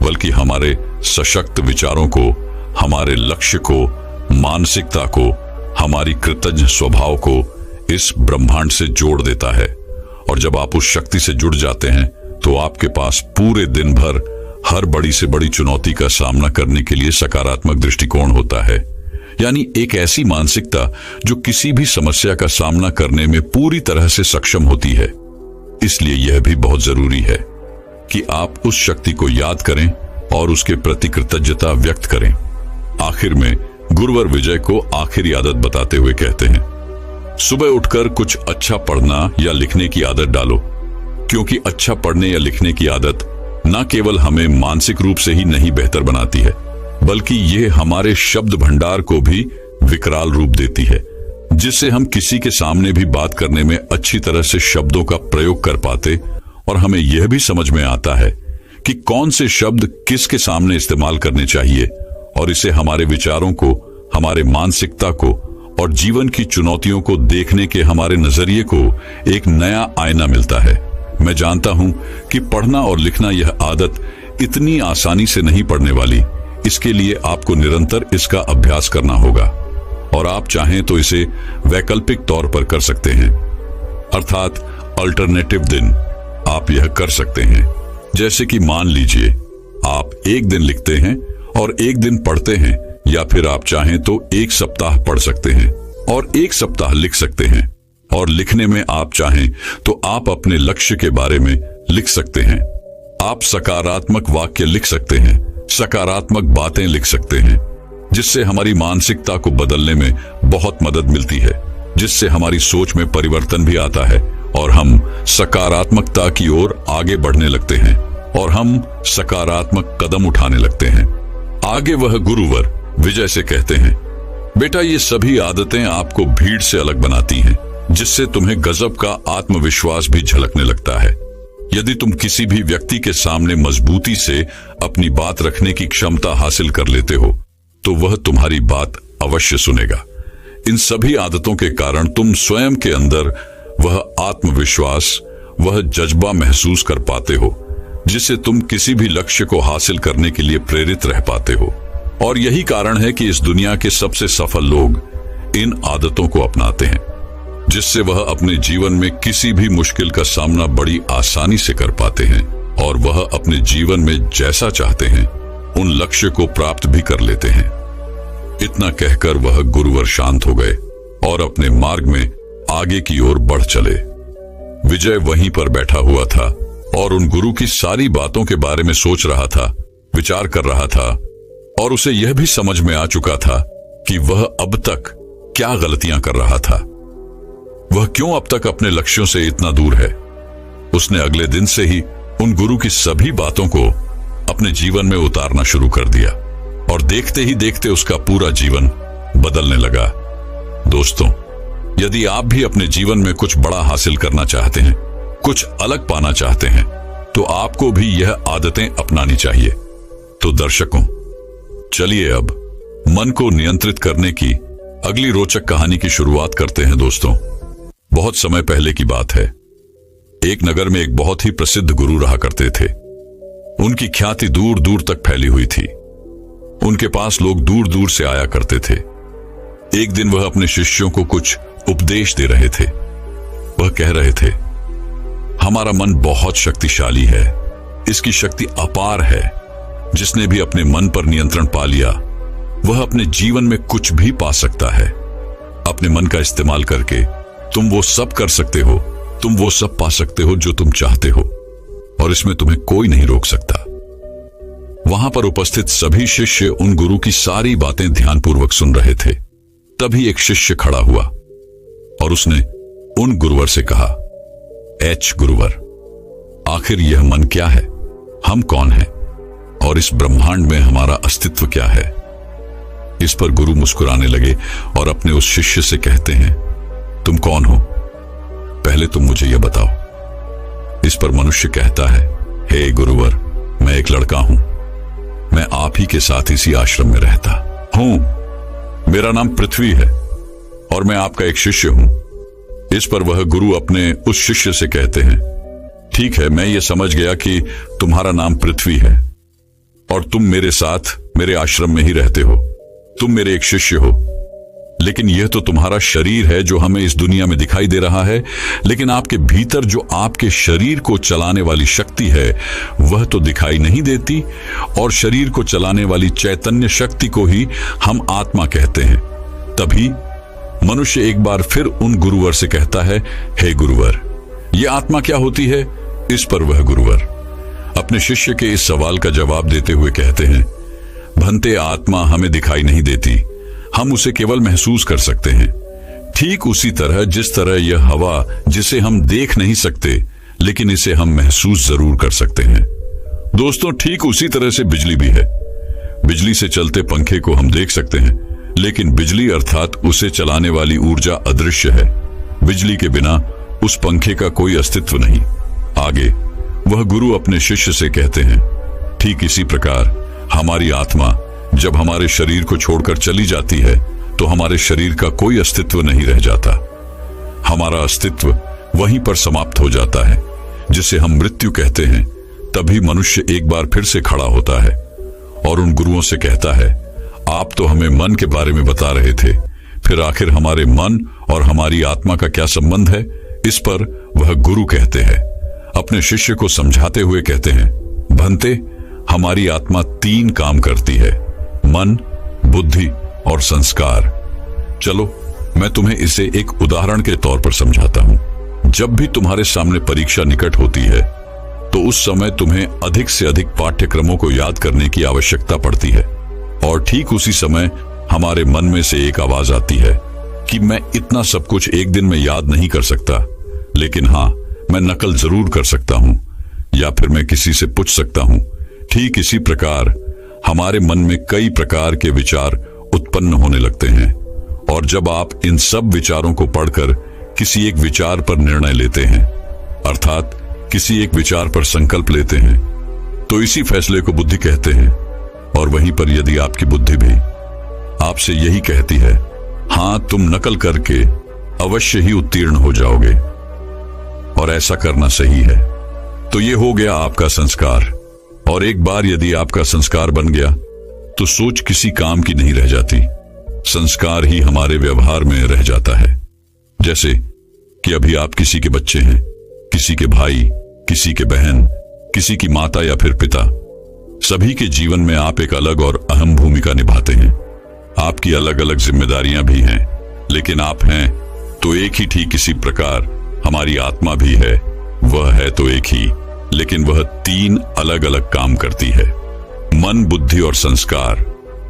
बल्कि हमारे सशक्त विचारों को, हमारे लक्ष्य को, मानसिकता को, हमारी कृतज्ञ स्वभाव को इस ब्रह्मांड से जोड़ देता है। और जब आप उस शक्ति से जुड़ जाते हैं तो आपके पास पूरे दिन भर हर बड़ी से बड़ी चुनौती का सामना करने के लिए सकारात्मक दृष्टिकोण होता है, यानी एक ऐसी मानसिकता जो किसी भी समस्या का सामना करने में पूरी तरह से सक्षम होती है। इसलिए यह भी बहुत जरूरी है कि आप उस शक्ति को याद करें और उसके प्रति कृतज्ञता व्यक्त करें। आखिर में गुरुवर विजय को आखिरी आदत बताते हुए कहते हैं, सुबह उठकर कुछ अच्छा पढ़ना या लिखने की आदत डालो, क्योंकि अच्छा पढ़ने या लिखने की आदत न केवल हमें मानसिक रूप से ही नहीं बेहतर बनाती है, बल्कि यह हमारे शब्द भंडार को भी विकराल रूप देती है, जिससे हम किसी के सामने भी बात करने में अच्छी तरह से शब्दों का प्रयोग कर पाते और हमें यह भी समझ में आता है कि कौन से शब्द किसके सामने इस्तेमाल करने चाहिए। और इसे हमारे विचारों को, हमारे मानसिकता को और जीवन की चुनौतियों को देखने के हमारे नजरिए को एक नया आईना मिलता है। मैं जानता हूं कि पढ़ना और लिखना यह आदत इतनी आसानी से नहीं पड़ने वाली, इसके लिए आपको निरंतर इसका अभ्यास करना होगा। और आप चाहें तो इसे वैकल्पिक तौर पर कर सकते हैं, अर्थात अल्टरनेटिव दिन आप यह कर सकते हैं। जैसे कि मान लीजिए आप एक दिन लिखते हैं और एक दिन पढ़ते हैं, या फिर आप चाहें तो एक सप्ताह पढ़ सकते हैं और एक सप्ताह लिख सकते हैं। और लिखने में आप चाहें तो आप अपने लक्ष्य के बारे में लिख सकते हैं, आप सकारात्मक वाक्य लिख सकते हैं, सकारात्मक बातें लिख सकते हैं, जिससे हमारी मानसिकता को बदलने में बहुत मदद मिलती है, जिससे हमारी सोच में परिवर्तन भी आता है और हम सकारात्मकता की ओर आगे बढ़ने लगते हैं और हम सकारात्मक कदम उठाने लगते हैं। आगे वह गुरुवर विजय से कहते हैं, बेटा ये सभी आदतें आपको भीड़ से अलग बनाती हैं, जिससे तुम्हें गजब का आत्मविश्वास भी झलकने लगता है। यदि तुम किसी भी व्यक्ति के सामने मजबूती से अपनी बात रखने की क्षमता हासिल कर लेते हो तो वह तुम्हारी बात अवश्य सुनेगा। इन सभी आदतों के कारण तुम स्वयं के अंदर वह आत्मविश्वास, वह जज्बा महसूस कर पाते हो, जिससे तुम किसी भी लक्ष्य को हासिल करने के लिए प्रेरित रह पाते हो। और यही कारण है कि इस दुनिया के सबसे सफल लोग इन आदतों को अपनाते हैं, जिससे वह अपने जीवन में किसी भी मुश्किल का सामना बड़ी आसानी से कर पाते हैं और वह अपने जीवन में जैसा चाहते हैं उन लक्ष्य को प्राप्त भी कर लेते हैं। इतना कहकर वह गुरुवर शांत हो गए और अपने मार्ग में आगे की ओर बढ़ चले। विजय वहीं पर बैठा हुआ था और उन गुरु की सारी बातों के बारे में सोच रहा था, विचार कर रहा था, और उसे यह भी समझ में आ चुका था कि वह अब तक क्या गलतियां कर रहा था, वह क्यों अब तक अपने लक्ष्यों से इतना दूर है। उसने अगले दिन से ही उन गुरु की सभी बातों को अपने जीवन में उतारना शुरू कर दिया और देखते ही देखते उसका पूरा जीवन बदलने लगा। दोस्तों, यदि आप भी अपने जीवन में कुछ बड़ा हासिल करना चाहते हैं, कुछ अलग पाना चाहते हैं, तो आपको भी यह आदतें अपनानी चाहिए। तो दर्शकों, चलिए अब मन को नियंत्रित करने की अगली रोचक कहानी की शुरुआत करते हैं। दोस्तों, बहुत समय पहले की बात है। एक नगर में एक बहुत ही प्रसिद्ध गुरु रहा करते थे। उनकी ख्याति दूर दूर तक फैली हुई थी। उनके पास लोग दूर दूर से आया करते थे। एक दिन वह अपने शिष्यों को कुछ उपदेश दे रहे थे। वह कह रहे थे, हमारा मन बहुत शक्तिशाली है, इसकी शक्ति अपार है। जिसने भी अपने मन पर नियंत्रण पा लिया वह अपने जीवन में कुछ भी पा सकता है। अपने मन का इस्तेमाल करके तुम वो सब कर सकते हो, तुम वो सब पा सकते हो जो तुम चाहते हो, और इसमें तुम्हें कोई नहीं रोक सकता। वहां पर उपस्थित सभी शिष्य उन गुरु की सारी बातें ध्यानपूर्वक सुन रहे थे। तभी एक शिष्य खड़ा हुआ और उसने उन गुरुवर से कहा, एच गुरुवर, आखिर यह मन क्या है? हम कौन हैं? और इस ब्रह्मांड में हमारा अस्तित्व क्या है? इस पर गुरु मुस्कुराने लगे और अपने उस शिष्य से कहते हैं, तुम कौन हो? पहले तुम मुझे यह बताओ। इस पर मनुष्य कहता है, हे गुरुवर, मैं एक लड़का हूं। मैं आप ही के साथ इसी आश्रम में रहता हूं। मेरा नाम पृथ्वी है और मैं आपका एक शिष्य हूं। इस पर वह गुरु अपने उस शिष्य से कहते हैं, ठीक है, मैं ये समझ गया कि तुम्हारा नाम पृथ्वी है और तुम मेरे साथ मेरे आश्रम में ही रहते हो। तुम मेरे एक शिष्य हो, लेकिन यह तो तुम्हारा शरीर है जो हमें इस दुनिया में दिखाई दे रहा है, लेकिन आपके भीतर जो आपके शरीर को चलाने वाली शक्ति है वह तो दिखाई नहीं देती, और शरीर को चलाने वाली चैतन्य शक्ति को ही हम आत्मा कहते हैं। तभी मनुष्य एक बार फिर उन गुरुवर से कहता है, हे गुरुवर, यह आत्मा क्या होती है? इस पर वह गुरुवर अपने शिष्य के इस सवाल का जवाब देते हुए कहते हैं, भंते, आत्मा हमें दिखाई नहीं देती, हम उसे केवल महसूस कर सकते हैं। ठीक उसी तरह जिस तरह यह हवा जिसे हम देख नहीं सकते लेकिन इसे हम महसूस जरूर कर सकते हैं। दोस्तों, ठीक उसी तरह से बिजली भी है। बिजली से चलते पंखे को हम देख सकते हैं, लेकिन बिजली अर्थात उसे चलाने वाली ऊर्जा अदृश्य है। बिजली के बिना उस पंखे का कोई अस्तित्व नहीं। आगे वह गुरु अपने शिष्य से कहते हैं, ठीक इसी प्रकार हमारी आत्मा जब हमारे शरीर को छोड़कर चली जाती है तो हमारे शरीर का कोई अस्तित्व नहीं रह जाता। हमारा अस्तित्व वहीं पर समाप्त हो जाता है, जिसे हम मृत्यु कहते हैं। तभी मनुष्य एक बार फिर से खड़ा होता है और उन गुरुओं से कहता है, आप तो हमें मन के बारे में बता रहे थे, फिर आखिर हमारे मन और हमारी आत्मा का क्या संबंध है? इस पर वह गुरु कहते हैं, अपने शिष्य को समझाते हुए कहते हैं, भंते, हमारी आत्मा 3 काम करती है, मन, बुद्धि और संस्कार। चलो मैं तुम्हें इसे एक उदाहरण के तौर पर समझाता हूं। जब भी तुम्हारे सामने परीक्षा निकट होती है तो उस समय तुम्हें अधिक से अधिक पाठ्यक्रमों को याद करने की आवश्यकता पड़ती है, और ठीक उसी समय हमारे मन में से एक आवाज आती है कि मैं इतना सब कुछ एक दिन में याद नहीं कर सकता, लेकिन हाँ, मैं नकल जरूर कर सकता हूं, या फिर मैं किसी से पूछ सकता हूं। ठीक इसी प्रकार हमारे मन में कई प्रकार के विचार उत्पन्न होने लगते हैं, और जब आप इन सब विचारों को पढ़कर किसी एक विचार पर निर्णय लेते हैं, अर्थात किसी एक विचार पर संकल्प लेते हैं, तो इसी फैसले को बुद्धि कहते हैं। और वहीं पर यदि आपकी बुद्धि भी आपसे यही कहती है, हां, तुम नकल करके अवश्य ही उत्तीर्ण हो जाओगे और ऐसा करना सही है, तो ये हो गया आपका संस्कार। और एक बार यदि आपका संस्कार बन गया तो सोच किसी काम की नहीं रह जाती। संस्कार ही हमारे व्यवहार में रह जाता है। जैसे कि अभी आप किसी के बच्चे हैं, किसी के भाई, किसी के बहन, किसी की माता या फिर पिता। सभी के जीवन में आप एक अलग और अहम भूमिका निभाते हैं। आपकी अलग अलग जिम्मेदारियां भी हैं, लेकिन आप हैं तो एक ही। ठीक इसी प्रकार हमारी आत्मा भी है, वह है तो एक ही, लेकिन वह 3 अलग अलग काम करती है, मन, बुद्धि और संस्कार।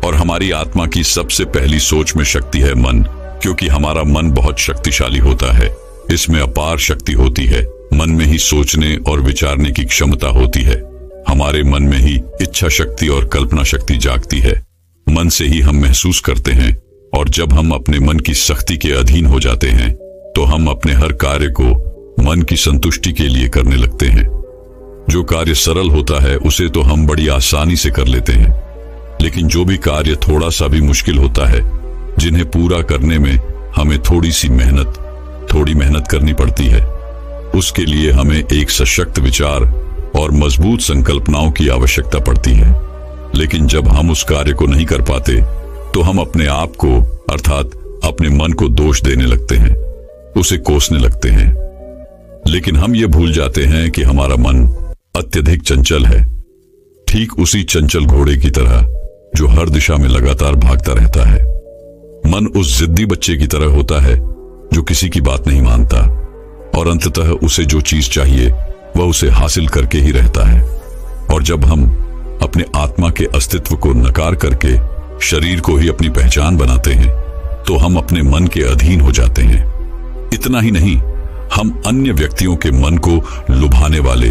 और हमारी आत्मा की सबसे पहली सोच में शक्ति है मन, क्योंकि हमारा मन बहुत शक्तिशाली होता है। इसमें अपार शक्ति होती है। मन में ही सोचने और विचारने की क्षमता होती है। हमारे मन में ही इच्छा शक्ति और कल्पना शक्ति जागती है। मन से ही हम महसूस करते हैं, और जब हम अपने मन की सख्ती के अधीन हो जाते हैं तो हम अपने हर कार्य को मन की संतुष्टि के लिए करने लगते हैं। जो कार्य सरल होता है उसे तो हम बड़ी आसानी से कर लेते हैं, लेकिन जो भी कार्य थोड़ा सा भी मुश्किल होता है, जिन्हें पूरा करने में हमें थोड़ी मेहनत करनी पड़ती है, उसके लिए हमें एक सशक्त विचार और मजबूत संकल्पनाओं की आवश्यकता पड़ती है। लेकिन जब हम उस कार्य को नहीं कर पाते तो हम अपने आप को अर्थात अपने मन को दोष देने लगते हैं, उसे कोसने लगते हैं। लेकिन हम ये भूल जाते हैं कि हमारा मन अत्यधिक चंचल है, ठीक उसी चंचल घोड़े की तरह जो हर दिशा में लगातार भागता रहता है। मन उस जिद्दी बच्चे की तरह होता है जो किसी की बात नहीं मानता और अंततः उसे जो चीज चाहिए वह उसे हासिल करके ही रहता है। और जब हम अपने आत्मा के अस्तित्व को नकार करके शरीर को ही अपनी पहचान बनाते हैं तो हम अपने मन के अधीन हो जाते हैं। इतना ही नहीं, हम अन्य व्यक्तियों के मन को लुभाने वाले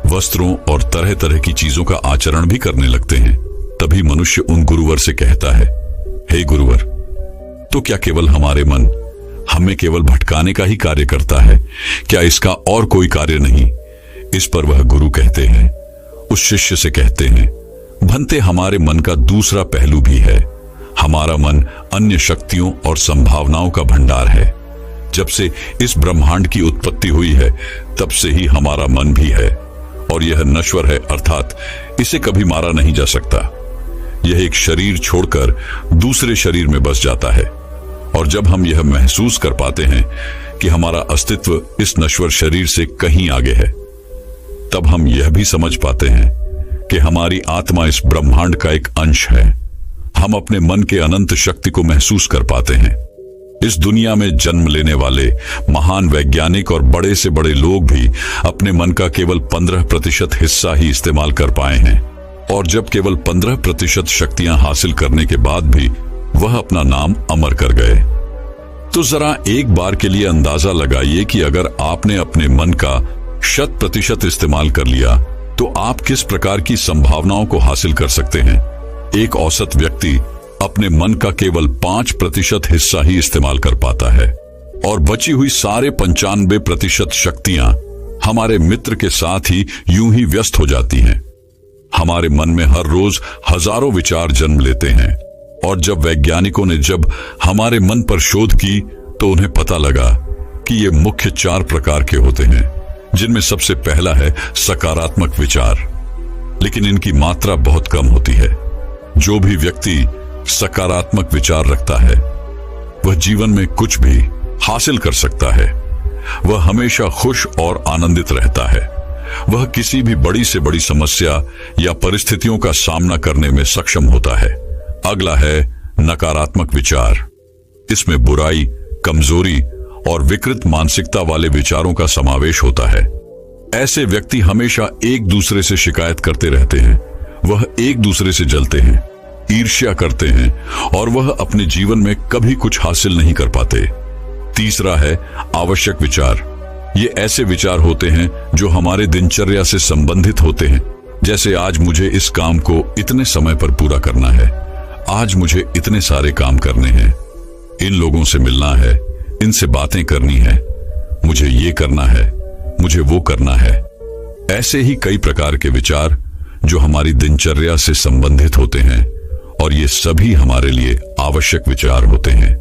वस्त्रों और तरह तरह की चीजों का आचरण भी करने लगते हैं। तभी मनुष्य उन गुरुवर से कहता है, हे गुरुवर, तो क्या केवल हमारे मन हमें केवल भटकाने का ही कार्य करता है? क्या इसका और कोई कार्य नहीं? इस पर वह गुरु कहते हैं, उस शिष्य से कहते हैं, भंते हमारे मन का दूसरा पहलू भी है। हमारा मन अन्य शक्तियों और संभावनाओं का भंडार है। जब से इस ब्रह्मांड की उत्पत्ति हुई है तब से ही हमारा मन भी है और यह नश्वर है, अर्थात इसे कभी मारा नहीं जा सकता। यह एक शरीर छोड़कर दूसरे शरीर में बस जाता है और जब हम यह महसूस कर पाते हैं कि हमारा अस्तित्व इस नश्वर शरीर से कहीं आगे है, तब हम यह भी समझ पाते हैं कि हमारी आत्मा इस ब्रह्मांड का एक अंश है। हम अपने मन के अनंत शक्ति को महसूस कर पाते हैं। इस दुनिया में जन्म लेने वाले महान वैज्ञानिक और बड़े से बड़े लोग भी अपने मन का केवल 15% हिस्सा ही इस्तेमाल कर पाए हैं और जब केवल 15% शक्तियां हासिल करने के बाद भी वह अपना नाम अमर कर गए। तो जरा एक बार के लिए अंदाजा लगाइए कि अगर आपने अपने मन का 100% इस्तेमाल कर लिया तो आप किस प्रकार की संभावनाओं को हासिल कर सकते हैं। एक औसत व्यक्ति अपने मन का केवल 5% हिस्सा ही इस्तेमाल कर पाता है और बची हुई सारे 95% शक्तियां हमारे मित्र के साथ ही यूं ही व्यस्त हो जाती हैं। हमारे मन में हर रोज हजारों विचार जन्म लेते हैं और जब वैज्ञानिकों ने जब हमारे मन पर शोध की तो उन्हें पता लगा कि ये मुख्य 4 प्रकार के होते हैं, जिनमें सबसे पहला है सकारात्मक विचार। लेकिन इनकी मात्रा बहुत कम होती है। जो भी व्यक्ति सकारात्मक विचार रखता है वह जीवन में कुछ भी हासिल कर सकता है। वह हमेशा खुश और आनंदित रहता है। वह किसी भी बड़ी से बड़ी समस्या या परिस्थितियों का सामना करने में सक्षम होता है। अगला है नकारात्मक विचार। इसमें बुराई, कमजोरी और विकृत मानसिकता वाले विचारों का समावेश होता है। ऐसे व्यक्ति हमेशा एक दूसरे से शिकायत करते रहते हैं। वह एक दूसरे से जलते हैं, ईर्ष्या करते हैं और वह अपने जीवन में कभी कुछ हासिल नहीं कर पाते। तीसरा है आवश्यक विचार। ये ऐसे विचार होते हैं जो हमारे दिनचर्या से संबंधित होते हैं, जैसे आज मुझे इस काम को इतने समय पर पूरा करना है, आज मुझे इतने सारे काम करने हैं, इन लोगों से मिलना है, इनसे बातें करनी है, मुझे ये करना है, मुझे वो करना है। ऐसे ही कई प्रकार के विचार जो हमारी दिनचर्या से संबंधित होते हैं और ये सभी हमारे लिए आवश्यक विचार होते हैं।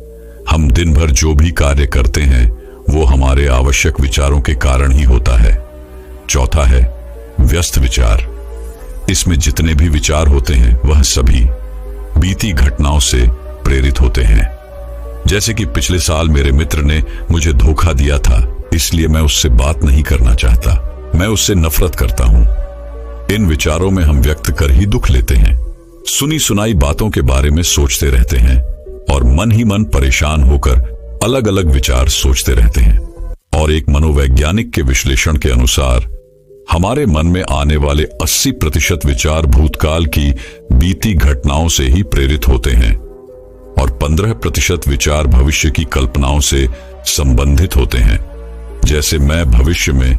हम दिन भर जो भी कार्य करते हैं वो हमारे आवश्यक विचारों के कारण ही होता है। चौथा है व्यस्त विचार। इसमें जितने भी विचार होते हैं वह सभी बीती घटनाओं से प्रेरित होते हैं। जैसे कि पिछले साल मेरे मित्र ने मुझे धोखा दिया था, इसलिए मैं उससे बात नहीं करना चाहता, मैं उससे नफरत करता हूं। इन विचारों में हम व्यक्त कर ही दुख लेते हैं, सुनी सुनाई बातों के बारे में सोचते रहते हैं और मन ही मन परेशान होकर अलग अलग विचार सोचते रहते हैं। और एक मनोवैज्ञानिक के विश्लेषण के अनुसार हमारे मन में आने वाले 80% विचार भूतकाल की बीती घटनाओं से ही प्रेरित होते हैं और 15% विचार भविष्य की कल्पनाओं से संबंधित होते हैं। जैसे मैं भविष्य में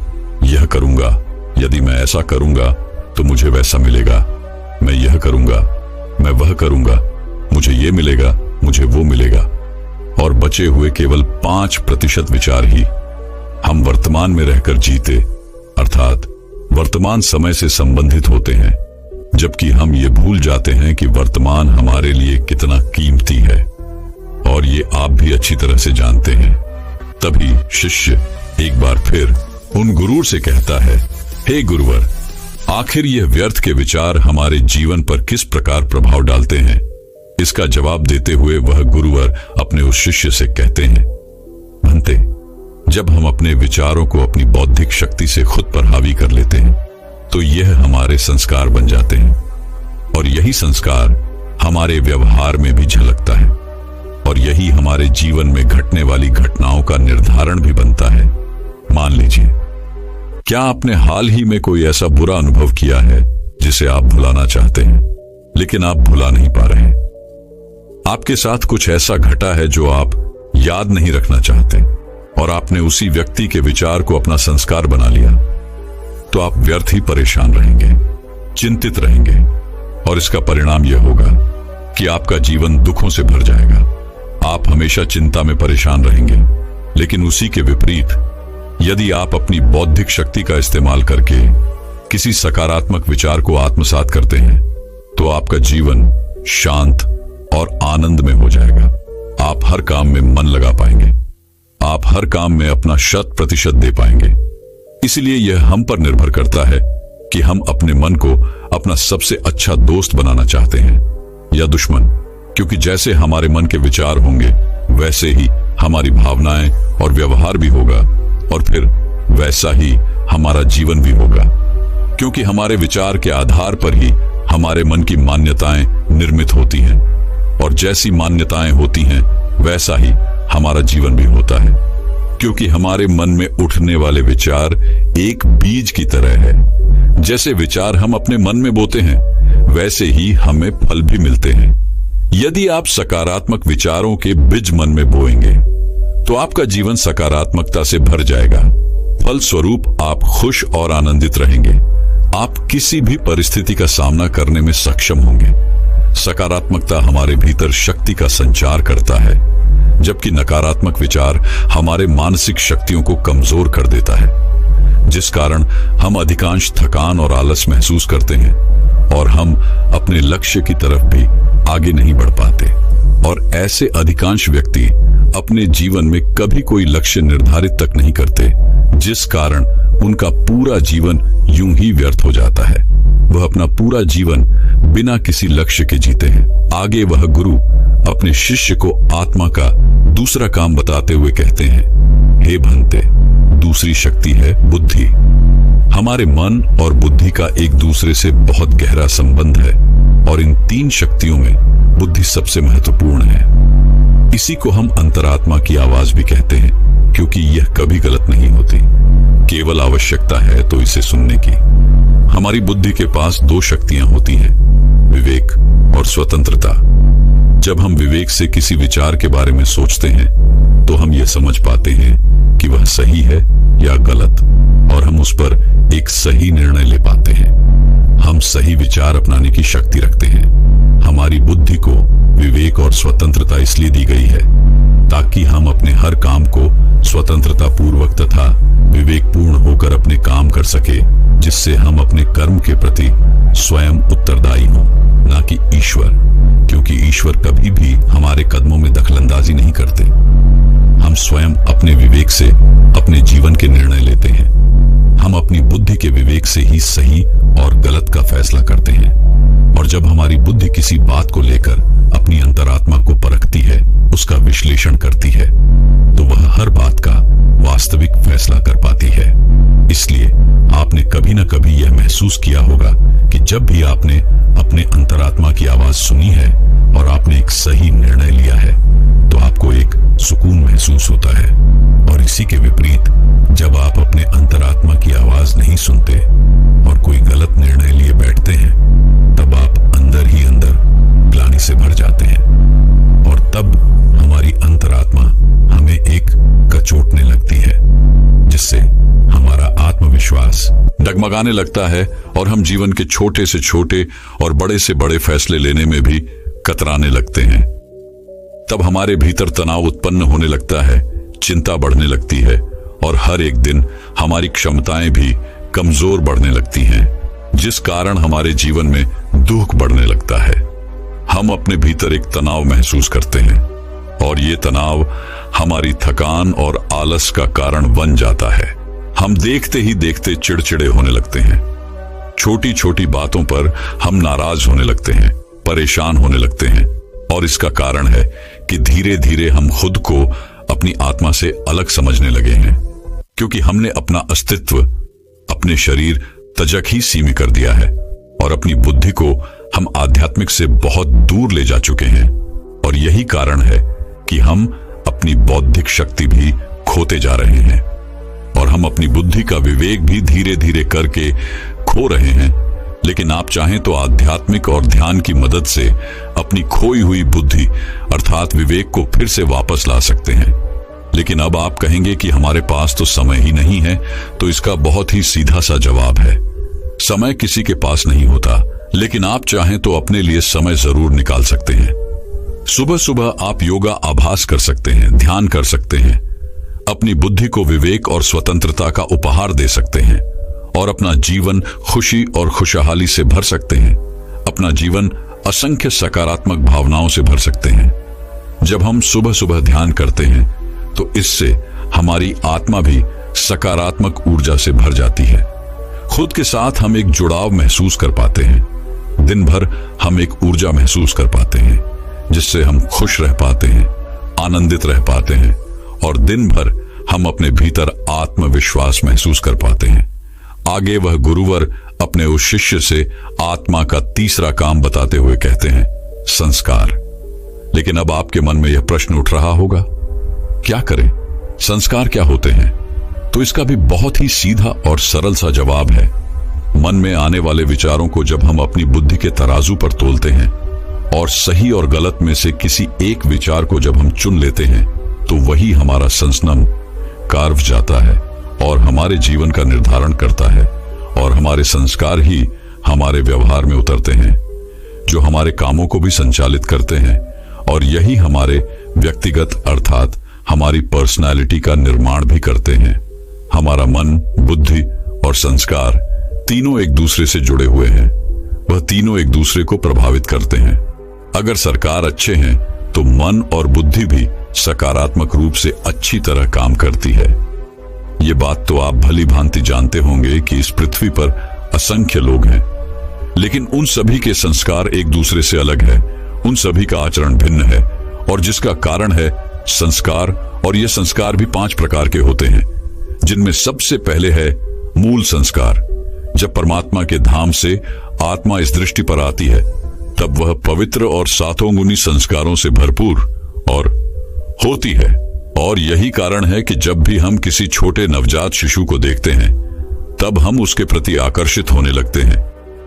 यह करूंगा, यदि मैं ऐसा करूंगा तो मुझे वैसा मिलेगा, मैं यह करूंगा, मैं वह करूंगा, मुझे ये मिलेगा, मुझे वो मिलेगा। और बचे हुए केवल 5% विचार ही हम वर्तमान में रहकर जीते अर्थात वर्तमान समय से संबंधित होते हैं, जबकि हम ये भूल जाते हैं कि वर्तमान हमारे लिए कितना कीमती है और ये आप भी अच्छी तरह से जानते हैं। तभी शिष्य एक बार फिर उन गुरूर से कहता है, हे गुरुवर, आखिर यह व्यर्थ के विचार हमारे जीवन पर किस प्रकार प्रभाव डालते हैं? इसका जवाब देते हुए वह गुरुवर अपने उस शिष्य से कहते हैं, भंते, जब हम अपने विचारों को अपनी बौद्धिक शक्ति से खुद पर हावी कर लेते हैं तो यह हमारे संस्कार बन जाते हैं और यही संस्कार हमारे व्यवहार में भी झलकता है और यही हमारे जीवन में घटने वाली घटनाओं का निर्धारण भी बनता है। मान लीजिए, क्या आपने हाल ही में कोई ऐसा बुरा अनुभव किया है जिसे आप भुलाना चाहते हैं लेकिन आप भुला नहीं पा रहे? आपके साथ कुछ ऐसा घटा है जो आप याद नहीं रखना चाहते और आपने उसी व्यक्ति के विचार को अपना संस्कार बना लिया, तो आप व्यर्थ ही परेशान रहेंगे, चिंतित रहेंगे और इसका परिणाम यह होगा कि आपका जीवन दुखों से भर जाएगा। आप हमेशा चिंता में परेशान रहेंगे। लेकिन उसी के विपरीत यदि आप अपनी बौद्धिक शक्ति का इस्तेमाल करके किसी सकारात्मक विचार को आत्मसात करते हैं तो आपका जीवन शांत और आनंद में हो जाएगा। आप हर काम में मन लगा पाएंगे, आप हर काम में अपना 100% दे पाएंगे। इसलिए यह हम पर निर्भर करता है कि हम अपने मन को अपना सबसे अच्छा दोस्त बनाना चाहते हैं या दुश्मन, क्योंकि जैसे हमारे मन के विचार होंगे वैसे ही हमारी भावनाएं और व्यवहार भी होगा और फिर वैसा ही हमारा जीवन भी होगा, क्योंकि हमारे विचार के आधार पर ही हमारे मन की मान्यताएं निर्मित होती हैं और जैसी मान्यताएं होती हैं वैसा ही हमारा जीवन भी होता है, क्योंकि हमारे मन में उठने वाले विचार एक बीज की तरह है। जैसे विचार हम अपने मन में बोते हैं वैसे ही हमें फल भी मिलते हैं। यदि आप सकारात्मक विचारों के बीज मन में बोएंगे तो आपका जीवन सकारात्मकता से भर जाएगा। फलस्वरूप आप खुश और आनंदित रहेंगे। आप किसी भी परिस्थिति का सामना करने में सक्षम होंगे। सकारात्मकता हमारे भीतर शक्ति का संचार करता है, जबकि नकारात्मक विचार हमारे मानसिक शक्तियों को कमजोर कर देता है, जिस कारण हम अधिकांश थकान और आलस महसूस करते हैं और हम अपने लक्ष्य की तरफ भी आगे नहीं बढ़ पाते। और ऐसे अधिकांश व्यक्ति अपने जीवन में कभी कोई लक्ष्य निर्धारित तक नहीं करते, जिस कारण उनका पूरा जीवन यूं ही व्यर्थ हो जाता है। वह अपना पूरा जीवन बिना किसी लक्ष्य के जीते हैं। आगे वह गुरु अपने शिष्य को आत्मा का दूसरा काम बताते हुए कहते हैं, हे भंते, दूसरी शक्ति है बुद्धि। हमारे मन और बुद्धि का एक दूसरे से बहुत गहरा संबंध है और इन 3 शक्तियों में बुद्धि सबसे महत्वपूर्ण है। इसी को हम अंतरात्मा की आवाज भी कहते हैं, क्योंकि यह कभी गलत नहीं होती, केवल आवश्यकता है तो इसे सुनने की। हमारी बुद्धि के पास 2 शक्तियां होती हैं, विवेक और स्वतंत्रता। जब हम विवेक से किसी विचार के बारे में सोचते हैं तो हम यह समझ पाते हैं कि वह सही है या गलत और हम उस पर एक सही निर्णय ले पाते हैं। हम सही विचार अपनाने की शक्ति रखते हैं। हमारी बुद्धि को विवेक और स्वतंत्रता इसलिए दी गई है ताकि हम अपने हर काम को स्वतंत्रता पूर्वक तथा विवेकपूर्ण होकर अपने काम कर सके, जिससे हम अपने कर्म के प्रति स्वयं उत्तरदायी हों, ना कि ईश्वर, क्योंकि ईश्वर कभी भी हमारे कदमों में दखलंदाजी नहीं करते। हम स्वयं अपने विवेक से अपने जीवन के निर्णय लेते हैं। हम अपनी बुद्धि के विवेक से ही सही और गलत का फैसला करते हैं और जब हमारी बुद्धि किसी बात को लेकर अपनी अंतरात्मा को परखती है, उसका विश्लेषण करती है, तो वह हर बात का वास्तविक फैसला कर पाती है। इसलिए आपने कभी न कभी यह महसूस किया होगा कि जब भी आपने अपने अंतरात्मा की आवाज सुनी है और आपने एक सही निर्णय लिया है तो आपको एक सुकून महसूस होता है। और इसी के विपरीत जब आप अपने अंतरात्मा की आवाज नहीं सुनते और कोई गलत निर्णय लिए बैठते हैं, तब आप अंदर ही अंदर ग्लानि से भर जाते हैं और तब हमारी अंतरात्मा हमें एक कचोटने लगती है, जिससे हमारा आत्मविश्वास डगमगाने लगता है और हम जीवन के छोटे से छोटे और बड़े से बड़े फैसले लेने में भी कतराने लगते हैं। तब हमारे भीतर तनाव उत्पन्न होने लगता है, चिंता बढ़ने लगती है और हर एक दिन हमारी क्षमताएं भी कमजोर बढ़ने लगती हैं, जिस कारण हमारे जीवन में दुख बढ़ने लगता है। हम अपने भीतर एक तनाव महसूस करते हैं और ये तनाव हमारी थकान और आलस का कारण बन जाता है। हम देखते ही देखते चिड़चिड़े होने लगते हैं। छोटी छोटी बातों पर हम नाराज होने लगते हैं, परेशान होने लगते हैं। और इसका कारण है कि धीरे धीरे हम खुद को अपनी आत्मा से अलग समझने लगे हैं, क्योंकि हमने अपना अस्तित्व अपने शरीर तजक ही सीमित कर दिया है और अपनी बुद्धि को हम आध्यात्मिक से बहुत दूर ले जा चुके हैं। और यही कारण है कि हम अपनी बौद्धिक शक्ति भी खोते जा रहे हैं और हम अपनी बुद्धि का विवेक भी धीरे धीरे करके खो रहे हैं। लेकिन आप चाहें तो आध्यात्मिक और ध्यान की मदद से अपनी खोई हुई बुद्धि अर्थात विवेक को फिर से वापस ला सकते हैं। लेकिन अब आप कहेंगे कि हमारे पास तो समय ही नहीं है, तो इसका बहुत ही सीधा सा जवाब है, समय किसी के पास नहीं होता, लेकिन आप चाहें तो अपने लिए समय जरूर निकाल सकते हैं। सुबह सुबह आप योगा आभास कर सकते हैं, ध्यान कर सकते हैं, अपनी बुद्धि को विवेक और स्वतंत्रता का उपहार दे सकते हैं और अपना जीवन खुशी और खुशहाली से भर सकते हैं। अपना जीवन असंख्य सकारात्मक भावनाओं से भर सकते हैं। जब हम सुबह सुबह ध्यान करते हैं तो इससे हमारी आत्मा भी सकारात्मक ऊर्जा से भर जाती है। खुद के साथ हम एक जुड़ाव महसूस कर पाते हैं। दिन भर हम एक ऊर्जा महसूस कर पाते हैं जिससे हम खुश रह पाते हैं, आनंदित रह पाते हैं और दिन भर हम अपने भीतर आत्मविश्वास महसूस कर पाते हैं। आगे वह गुरुवर अपने उस शिष्य से आत्मा का तीसरा काम बताते हुए कहते हैं, संस्कार। लेकिन अब आपके मन में यह प्रश्न उठ रहा होगा, क्या करें, संस्कार क्या होते हैं? तो इसका भी बहुत ही सीधा और सरल सा जवाब है। मन में आने वाले विचारों को जब हम अपनी बुद्धि के तराजू पर तोलते हैं और सही और गलत में से किसी एक विचार को जब हम चुन लेते हैं तो वही हमारा संस्नम कार्व जाता है और हमारे जीवन का निर्धारण करता है। और हमारे संस्कार ही हमारे व्यवहार में उतरते हैं, जो हमारे कामों को भी संचालित करते हैं और यही हमारे व्यक्तिगत अर्थात हमारी पर्सनालिटी का निर्माण भी करते हैं। हमारा मन, बुद्धि और संस्कार तीनों एक दूसरे से जुड़े हुए हैं। वह तीनों एक दूसरे को प्रभावित करते हैं। अगर संस्कार अच्छे हैं तो मन और बुद्धि भी सकारात्मक रूप से अच्छी तरह काम करती है। ये बात तो आप भली भांति जानते होंगे कि इस पृथ्वी पर असंख्य लोग हैं, लेकिन उन सभी के संस्कार एक दूसरे से अलग है। उन सभी का आचरण भिन्न है और जिसका कारण है संस्कार। और ये संस्कार भी 5 प्रकार के होते हैं, जिनमें सबसे पहले है मूल संस्कार। जब परमात्मा के धाम से आत्मा इस दृष्टि पर आती है तब वह पवित्र और सातों गुनी संस्कारों से भरपूर और होती है। और यही कारण है कि जब भी हम किसी छोटे नवजात शिशु को देखते हैं तब हम उसके प्रति आकर्षित होने लगते हैं,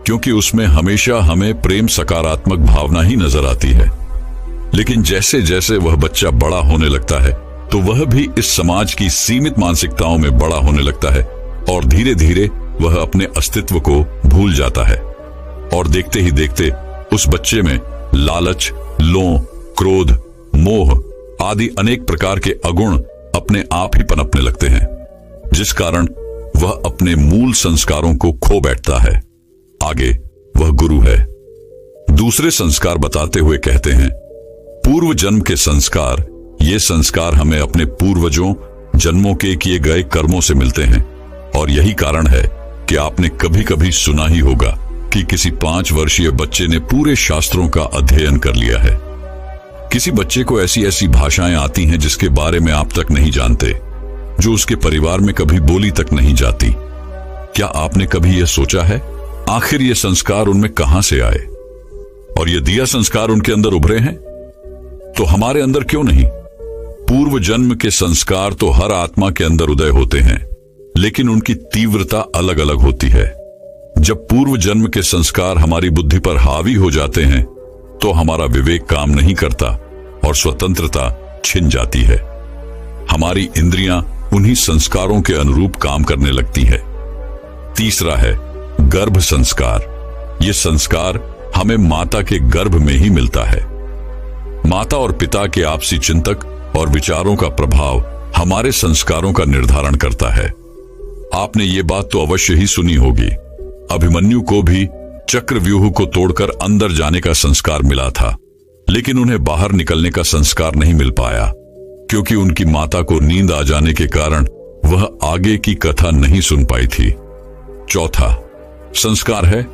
क्योंकि उसमें हमेशा हमें प्रेम, सकारात्मक भावना ही नजर आती है। लेकिन जैसे जैसे वह बच्चा बड़ा होने लगता है तो वह भी इस समाज की सीमित मानसिकताओं में बड़ा होने लगता है और धीरे धीरे वह अपने अस्तित्व को भूल जाता है। और देखते ही देखते उस बच्चे में लालच, लोभ, क्रोध, मोह आदि अनेक प्रकार के अगुण अपने आप ही पनपने लगते हैं, जिस कारण वह अपने मूल संस्कारों को खो बैठता है। आगे वह गुरु है। दूसरे संस्कार बताते हुए कहते हैं, पूर्व जन्म के संस्कार। ये संस्कार हमें अपने पूर्वजों जन्मों के किए गए कर्मों से मिलते हैं और यही कारण है कि आपने कभी कभी सुना ही होगा कि किसी 5 वर्षीय बच्चे ने पूरे शास्त्रों का अध्ययन कर लिया है। किसी बच्चे को ऐसी ऐसी भाषाएं आती हैं जिसके बारे में आप तक नहीं जानते, जो उसके परिवार में कभी बोली तक नहीं जाती। क्या आपने कभी यह सोचा है आखिर ये संस्कार उनमें कहां से आए? और ये दिया संस्कार उनके अंदर उभरे हैं तो हमारे अंदर क्यों नहीं? पूर्व जन्म के संस्कार तो हर आत्मा के अंदर उदय होते हैं, लेकिन उनकी तीव्रता अलग अलग होती है। जब पूर्व जन्म के संस्कार हमारी बुद्धि पर हावी हो जाते हैं तो हमारा विवेक काम नहीं करता और स्वतंत्रता छिन जाती है। हमारी इंद्रियां उन्हीं संस्कारों के अनुरूप काम करने लगती है। तीसरा है गर्भ संस्कार। यह संस्कार हमें माता के गर्भ में ही मिलता है। माता और पिता के आपसी चिंतक और विचारों का प्रभाव हमारे संस्कारों का निर्धारण करता है। आपने ये बात तो अवश्य ही सुनी होगी, अभिमन्यु को भी चक्रव्यूह को तोड़कर अंदर जाने का संस्कार मिला था, लेकिन उन्हें बाहर निकलने का संस्कार नहीं मिल पाया, क्योंकि उनकी माता को नींद आ जाने के कारण वह आगे की कथा नहीं सुन पाई थी। चौथा संस्कार है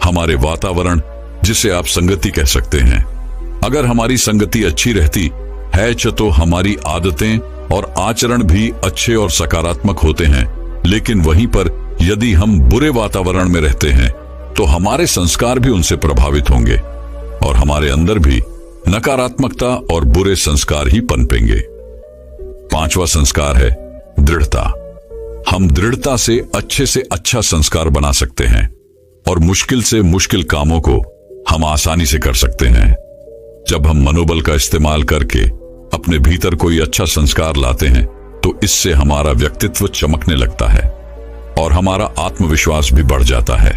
हमारे वातावरण, जिसे आप संगति कह सकते हैं। अगर हमारी संगति अच्छी रहती है तो हमारी आदतें और आचरण भी अच्छे और सकारात्मक होते हैं। लेकिन वहीं पर यदि हम बुरे वातावरण में रहते हैं तो हमारे संस्कार भी उनसे प्रभावित होंगे और हमारे अंदर भी नकारात्मकता और बुरे संस्कार ही पनपेंगे। पांचवा संस्कार है दृढ़ता। हम दृढ़ता से अच्छा संस्कार बना सकते हैं और मुश्किल से मुश्किल कामों को हम आसानी से कर सकते हैं। जब हम मनोबल का इस्तेमाल करके अपने भीतर कोई अच्छा संस्कार लाते हैं तो इससे हमारा व्यक्तित्व चमकने लगता है और हमारा आत्मविश्वास भी बढ़ जाता है।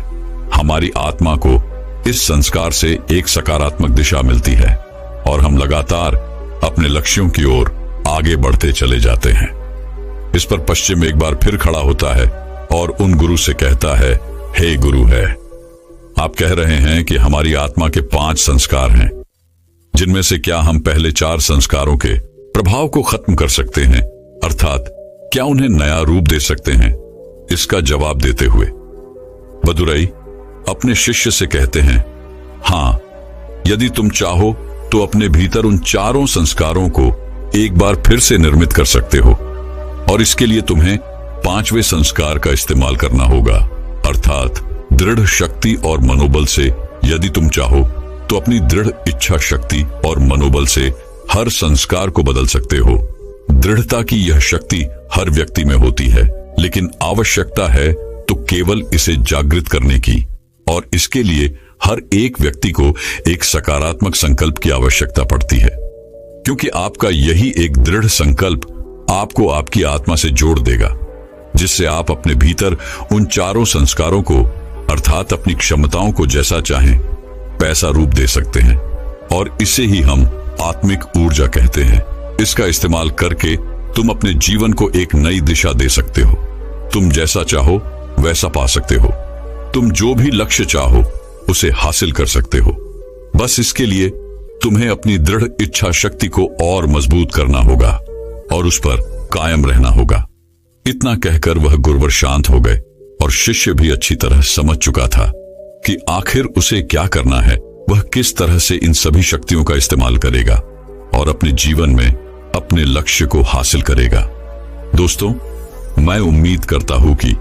हमारी आत्मा को इस संस्कार से एक सकारात्मक दिशा मिलती है और हम लगातार अपने लक्ष्यों की ओर आगे बढ़ते चले जाते हैं। इस पर पश्चिम एक बार फिर खड़ा होता है और उन गुरु से कहता है, हे गुरु है, आप कह रहे हैं कि हमारी आत्मा के 5 संस्कार हैं, जिनमें से क्या हम पहले 4 संस्कारों के प्रभाव को खत्म कर सकते हैं, अर्थात क्या उन्हें नया रूप दे सकते हैं? इसका जवाब देते हुए बदुरई अपने शिष्य से कहते हैं, हां, यदि तुम चाहो तो अपने भीतर उन 4 संस्कारों को एक बार फिर से निर्मित कर सकते हो और इसके लिए तुम्हें 5वें संस्कार का इस्तेमाल करना होगा, अर्थात दृढ़ शक्ति और मनोबल से। यदि तुम चाहो तो अपनी दृढ़ इच्छा शक्ति और मनोबल से हर संस्कार को बदल सकते हो। दृढ़ता की यह शक्ति हर व्यक्ति में होती है, लेकिन आवश्यकता है तो केवल इसे जागृत करने की, और इसके लिए हर एक व्यक्ति को एक सकारात्मक संकल्प की आवश्यकता पड़ती है, क्योंकि आपका यही एक दृढ़ संकल्प आपको आपकी आत्मा से जोड़ देगा, जिससे आप अपने भीतर उन 4 संस्कारों को, अर्थात अपनी क्षमताओं को जैसा चाहें पैसा रूप दे सकते हैं। और इसे ही हम आत्मिक ऊर्जा कहते हैं। इसका इस्तेमाल करके तुम अपने जीवन को एक नई दिशा दे सकते हो। तुम जैसा चाहो वैसा पा सकते हो। तुम जो भी लक्ष्य चाहो उसे हासिल कर सकते हो। बस इसके लिए तुम्हें अपनी दृढ़ इच्छा शक्ति को और मजबूत करना होगा और उस पर कायम रहना होगा। इतना कहकर वह गुरुवर शांत हो गए और शिष्य भी अच्छी तरह समझ चुका था कि आखिर उसे क्या करना है, वह किस तरह से इन सभी शक्तियों का इस्तेमाल करेगा और अपने जीवन में अपने लक्ष्य को हासिल करेगा। दोस्तों, मैं उम्मीद करता हूं कि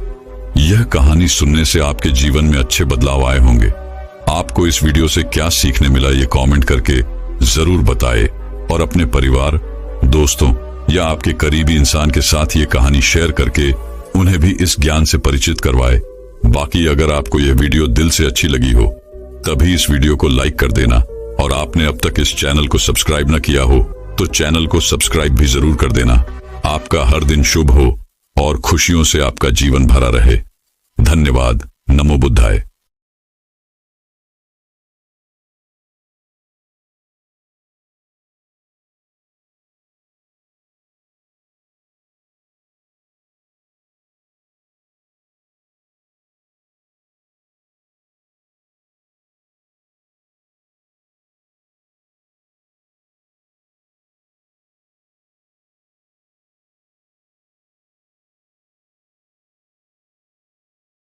यह कहानी सुनने से आपके जीवन में अच्छे बदलाव आए होंगे। आपको इस वीडियो से क्या सीखने मिला, ये कमेंट करके जरूर बताएं और अपने परिवार, दोस्तों या आपके करीबी इंसान के साथ ये कहानी शेयर करके उन्हें भी इस ज्ञान से परिचित करवाएं। बाकी अगर आपको यह वीडियो दिल से अच्छी लगी हो तभी इस वीडियो को लाइक कर देना, और आपने अब तक इस चैनल को सब्सक्राइब न किया हो तो चैनल को सब्सक्राइब भी जरूर कर देना। आपका हर दिन शुभ हो और खुशियों से आपका जीवन भरा रहे। धन्यवाद। नमो बुद्धाय।